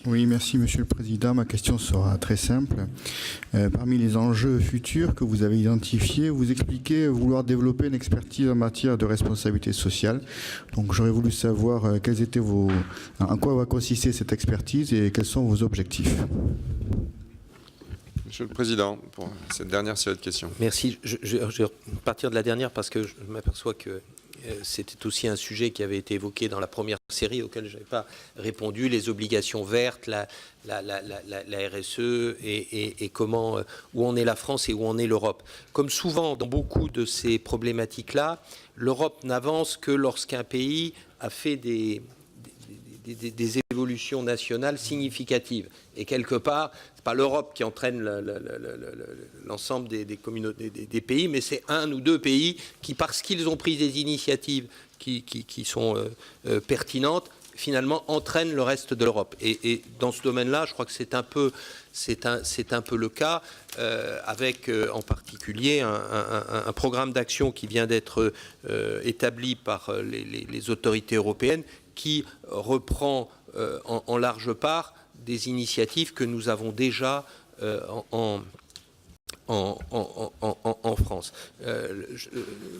Oui, merci Monsieur le Président. Ma question sera très simple. Parmi les enjeux futurs que vous avez identifiés, vous expliquez vouloir développer une expertise en matière de responsabilité sociale. Donc j'aurais voulu savoir en quoi va consister cette expertise et quels sont vos objectifs. Monsieur le Président, pour cette dernière série de questions. Merci. Je vais partir de la dernière parce que je m'aperçois que c'était aussi un sujet qui avait été évoqué dans la première série auquel je n'avais pas répondu, les obligations vertes, la RSE et comment, où en est la France et où en est l'Europe. Comme souvent dans beaucoup de ces problématiques-là, l'Europe n'avance que lorsqu'un pays a fait des évolutions nationales significatives. Et quelque part, ce n'est pas l'Europe qui entraîne l'ensemble des communautés, des pays, mais c'est un ou deux pays qui, parce qu'ils ont pris des initiatives qui sont pertinentes, finalement entraînent le reste de l'Europe. Et dans ce domaine-là, je crois que c'est un peu le cas, avec en particulier un programme d'action qui vient d'être établi par les autorités européennes, qui reprend en large part des initiatives que nous avons déjà en France.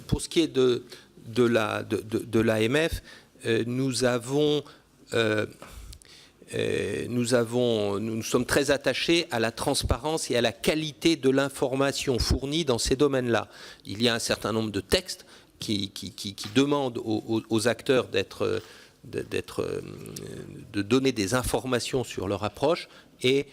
Pour ce qui est de l'AMF, nous sommes très attachés à la transparence et à la qualité de l'information fournie dans ces domaines-là. Il y a un certain nombre de textes qui demandent aux acteurs de donner des informations sur leur approche, et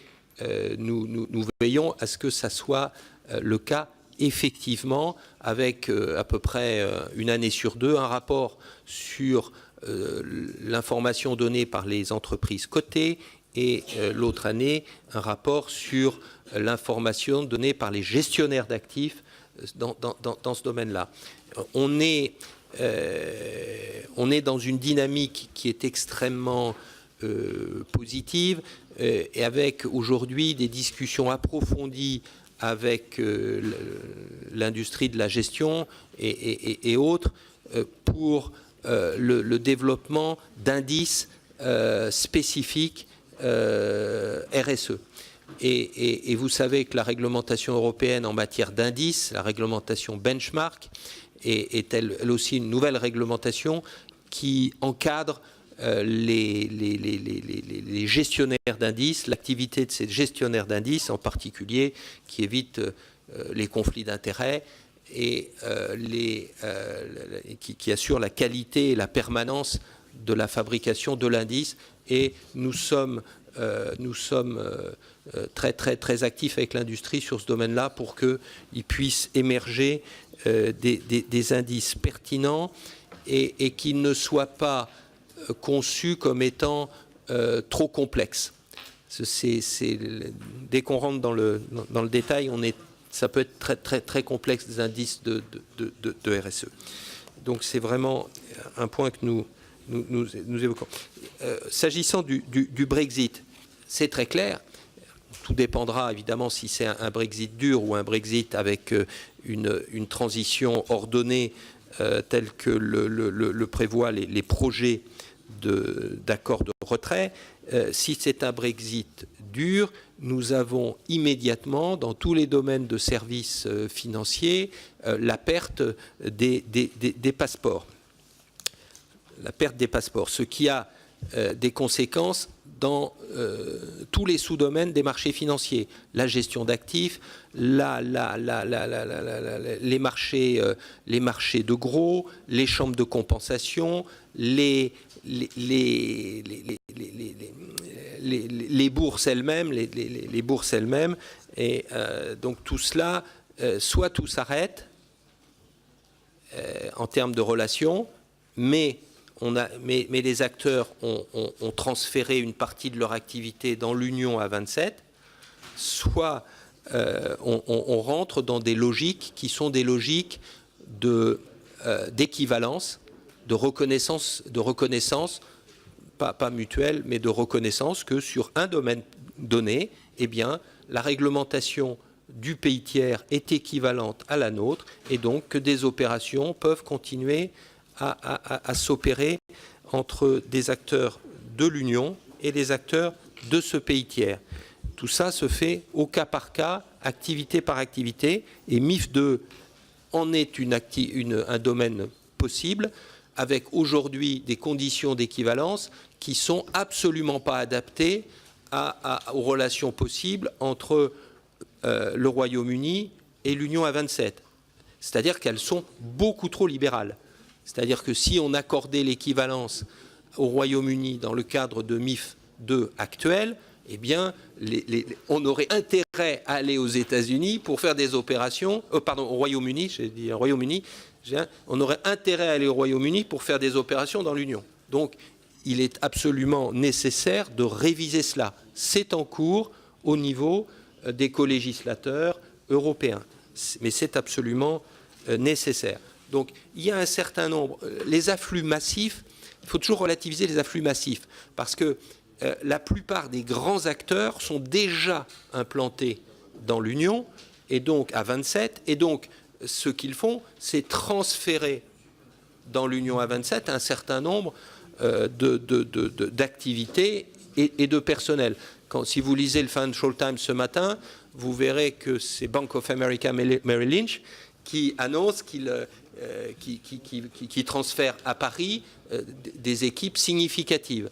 nous veillons à ce que ça soit le cas effectivement, avec à peu près une année sur deux, un rapport sur l'information donnée par les entreprises cotées, et l'autre année, un rapport sur l'information donnée par les gestionnaires d'actifs dans ce domaine-là. On est dans une dynamique qui est extrêmement positive, et avec aujourd'hui des discussions approfondies avec l'industrie de la gestion et autres pour le développement d'indices spécifiques RSE. Et vous savez que la réglementation européenne en matière d'indices, la réglementation benchmark, est elle aussi une nouvelle réglementation qui encadre les gestionnaires d'indices, l'activité de ces gestionnaires d'indices en particulier, qui évite les conflits d'intérêts et qui assure la qualité et la permanence de la fabrication de l'indice. Et nous sommes très actifs avec l'industrie sur ce domaine-là pour qu'il puisse émerger des indices pertinents et qui ne soient pas conçus comme étant trop complexes. Dès qu'on rentre dans le détail, ça peut être très complexe, des indices de RSE. Donc c'est vraiment un point que nous évoquons. S'agissant du Brexit, c'est très clair. Tout dépendra évidemment si c'est un Brexit dur ou un Brexit avec une transition ordonnée telle que le prévoient les projets d'accord de retrait. Si c'est un Brexit dur, nous avons immédiatement, dans tous les domaines de services financiers, la perte des passeports. La perte des passeports, ce qui a des conséquences dans tous les sous-domaines des marchés financiers. La gestion d'actifs, les marchés de gros, les chambres de compensation, les bourses elles-mêmes, les bourses elles-mêmes. Et donc tout cela, soit tout s'arrête en termes de relations, mais les acteurs ont transféré une partie de leur activité dans l'Union à 27, soit on rentre dans des logiques qui sont des logiques d'équivalence, de reconnaissance, pas mutuelle, mais de reconnaissance que sur un domaine donné, eh bien, la réglementation du pays tiers est équivalente à la nôtre, et donc que des opérations peuvent continuer à s'opérer entre des acteurs de l'Union et des acteurs de ce pays tiers. Tout ça se fait au cas par cas, activité par activité, et MIF 2 en est un domaine possible, avec aujourd'hui des conditions d'équivalence qui sont absolument pas adaptées aux relations possibles entre le Royaume-Uni et l'Union à 27. C'est-à-dire qu'elles sont beaucoup trop libérales. C'est-à-dire que si on accordait l'équivalence au Royaume-Uni dans le cadre de MIF 2 actuel, eh bien, on aurait intérêt à aller aux États-Unis pour faire des opérations. Au Royaume-Uni, j'ai dit Royaume-Uni. On aurait intérêt à aller au Royaume-Uni pour faire des opérations dans l'Union. Donc, il est absolument nécessaire de réviser cela. C'est en cours au niveau des colégislateurs européens. Mais c'est absolument nécessaire. Donc, il y a un certain nombre. Les afflux massifs, il faut toujours relativiser les afflux massifs, parce que la plupart des grands acteurs sont déjà implantés dans l'Union, et donc à 27, et donc ce qu'ils font, c'est transférer dans l'Union à 27 un certain nombre d'activités et de personnel. si vous lisez le Financial Times ce matin, vous verrez que c'est Bank of America Merrill Lynch qui annonce qu'il transfère à Paris des équipes significatives.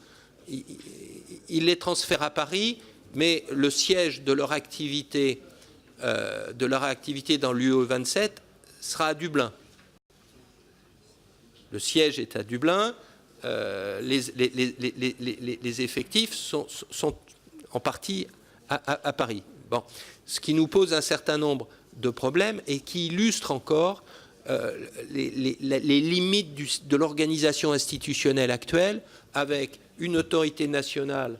Il les transfère à Paris, mais le siège de leur activité dans l'UE27 sera à Dublin. Le siège est à Dublin. Les effectifs sont en partie à Paris. Bon. Ce qui nous pose un certain nombre de problèmes et qui illustre encore les limites de l'organisation institutionnelle actuelle, avec une autorité nationale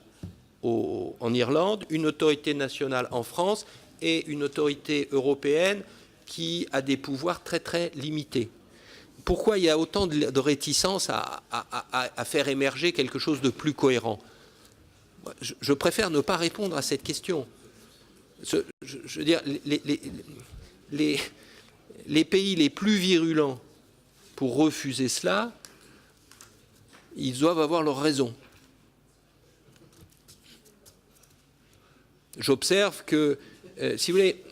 en Irlande, une autorité nationale en France et une autorité européenne qui a des pouvoirs très très limités. Pourquoi il y a autant de réticence à faire émerger quelque chose de plus cohérent? Je préfère ne pas répondre à cette question. Je veux dire, les pays les plus virulents pour refuser cela, ils doivent avoir leur raison. J'observe que, si vous voulez,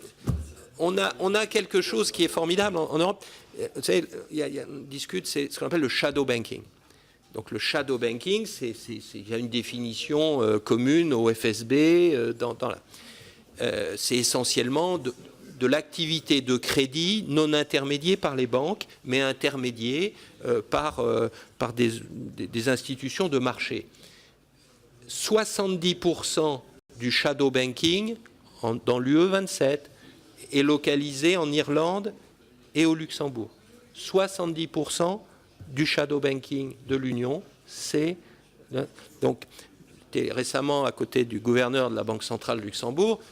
on a quelque chose qui est formidable en Europe. Vous savez, on discute, c'est ce qu'on appelle le shadow banking. Donc le shadow banking, il y a une définition commune au FSB. C'est essentiellement de l'activité de crédit non intermédiée par les banques, mais intermédiée par des institutions de marché. 70% du shadow banking dans l'UE27 est localisé en Irlande et au Luxembourg. 70% du shadow banking de l'Union, c'est... Donc, j'étais récemment à côté du gouverneur de la Banque centrale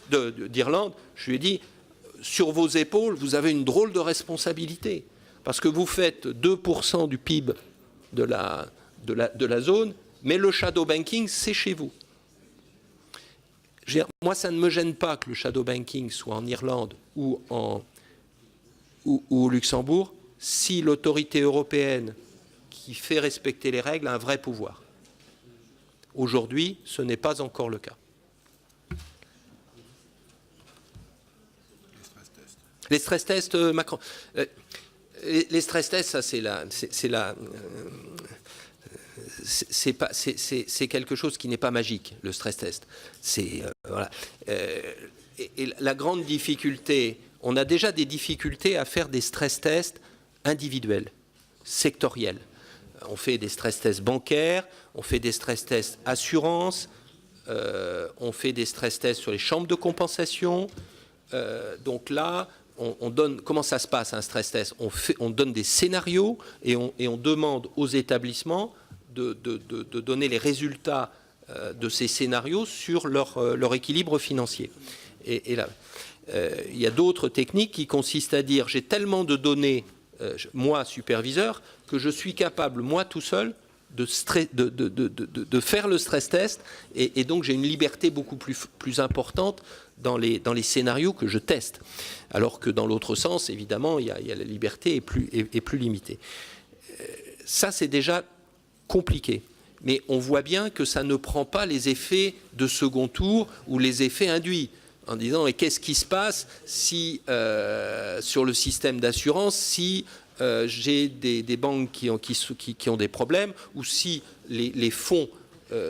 d'Irlande, je lui ai dit, sur vos épaules, vous avez une drôle de responsabilité, parce que vous faites 2% du PIB de la zone, mais le shadow banking, c'est chez vous. Moi, ça ne me gêne pas que le shadow banking soit en Irlande ou au Luxembourg, si l'autorité européenne qui fait respecter les règles a un vrai pouvoir. Aujourd'hui, ce n'est pas encore le cas. Les stress tests, Macron. Les stress tests, ça c'est quelque chose qui n'est pas magique, le stress test. Voilà. Et la grande difficulté, on a déjà des difficultés à faire des stress tests individuels, sectoriels. On fait des stress tests bancaires, on fait des stress tests assurance, on fait des stress tests sur les chambres de compensation. Donc là, on donne, comment ça se passe un stress test? On donne des scénarios et on demande aux établissements de donner les résultats de ces scénarios sur leur équilibre financier. Et là, il y a d'autres techniques qui consistent à dire j'ai tellement de données, moi superviseur, que je suis capable, moi tout seul, de faire le stress test et donc j'ai une liberté beaucoup plus importante dans les scénarios que je teste. Alors que dans l'autre sens, évidemment, il y a la liberté est plus limitée. Ça, c'est déjà compliqué. Mais on voit bien que ça ne prend pas les effets de second tour ou les effets induits. En disant, et qu'est-ce qui se passe si, sur le système d'assurance, si j'ai des banques qui ont des problèmes, ou si les fonds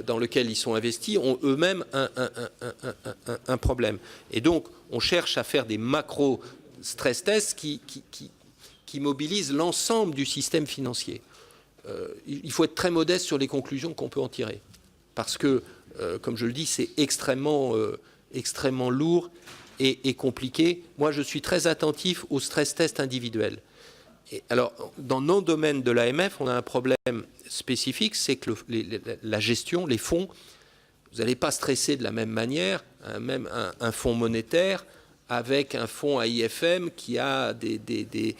dans lesquels ils sont investis ont eux-mêmes un problème. Et donc, on cherche à faire des macro-stress tests qui mobilisent l'ensemble du système financier. Il faut être très modeste sur les conclusions qu'on peut en tirer. Parce que, comme je le dis, c'est extrêmement lourd et compliqué. Moi, je suis très attentif aux stress tests individuels. Et alors, dans nos domaines de l'AMF, on a un problème spécifique, c'est que la gestion, les fonds, vous n'allez pas stresser de la même manière même un fonds monétaire avec un fonds AIFM qui a des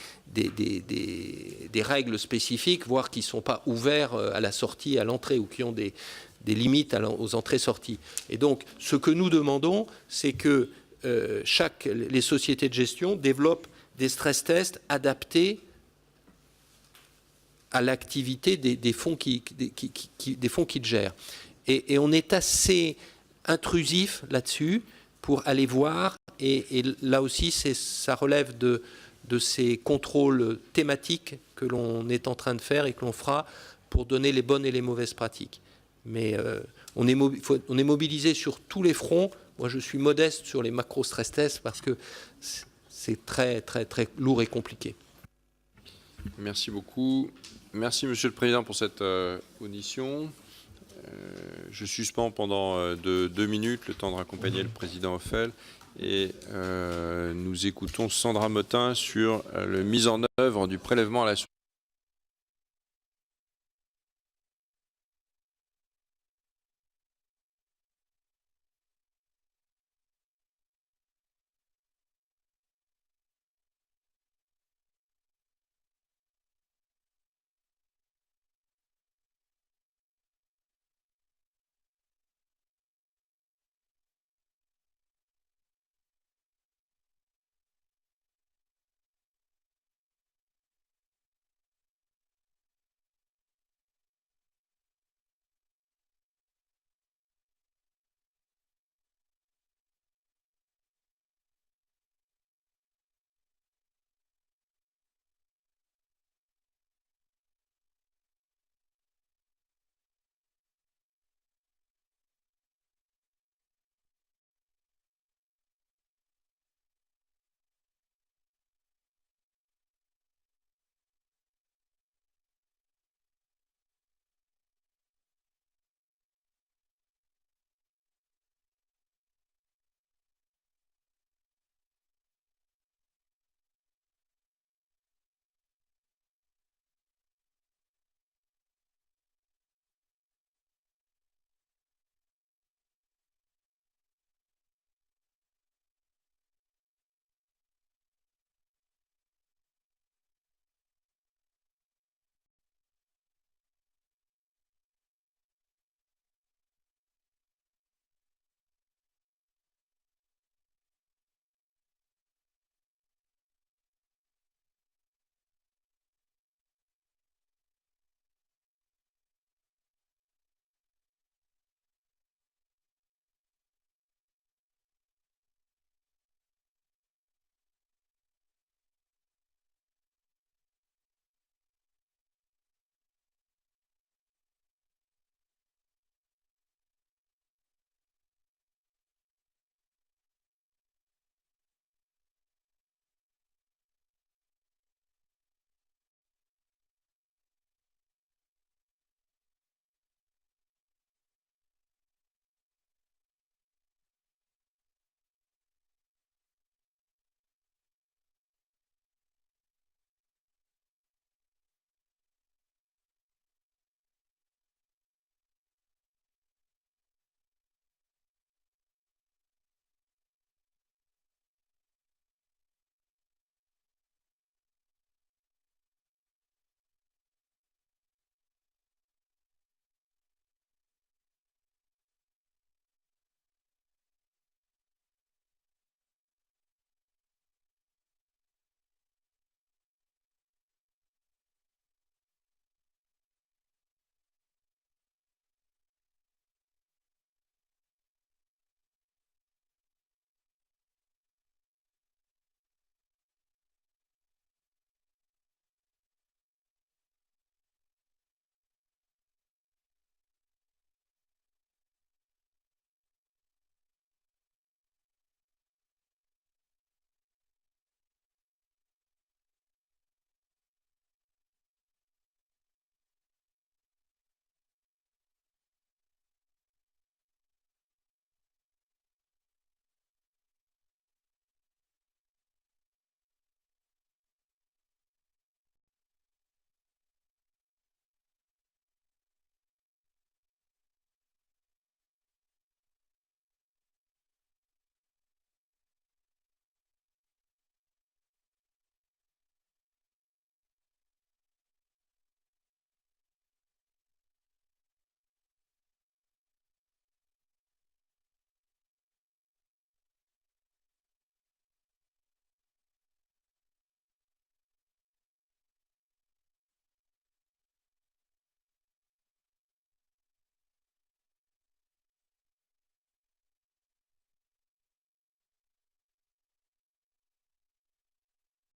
règles spécifiques, voire qui ne sont pas ouverts à la sortie, à l'entrée, ou qui ont des limites aux entrées-sorties. Et donc, ce que nous demandons, c'est que les sociétés de gestion développent des stress tests adaptés à l'activité des fonds qu'ils gèrent. Et on est assez intrusif là-dessus pour aller voir. Et là aussi, ça relève de ces contrôles thématiques que l'on est en train de faire et que l'on fera pour donner les bonnes et les mauvaises pratiques. Mais on est mobilisé sur tous les fronts. Moi, je suis modeste sur les macro-stress tests parce que c'est très, très, très lourd et compliqué. Merci beaucoup. Merci, Monsieur le Président, pour cette audition. Je suspends pendant 2 minutes le temps de raccompagner le Président Ophel et nous écoutons Sandra Motin sur la mise en œuvre du prélèvement à la source.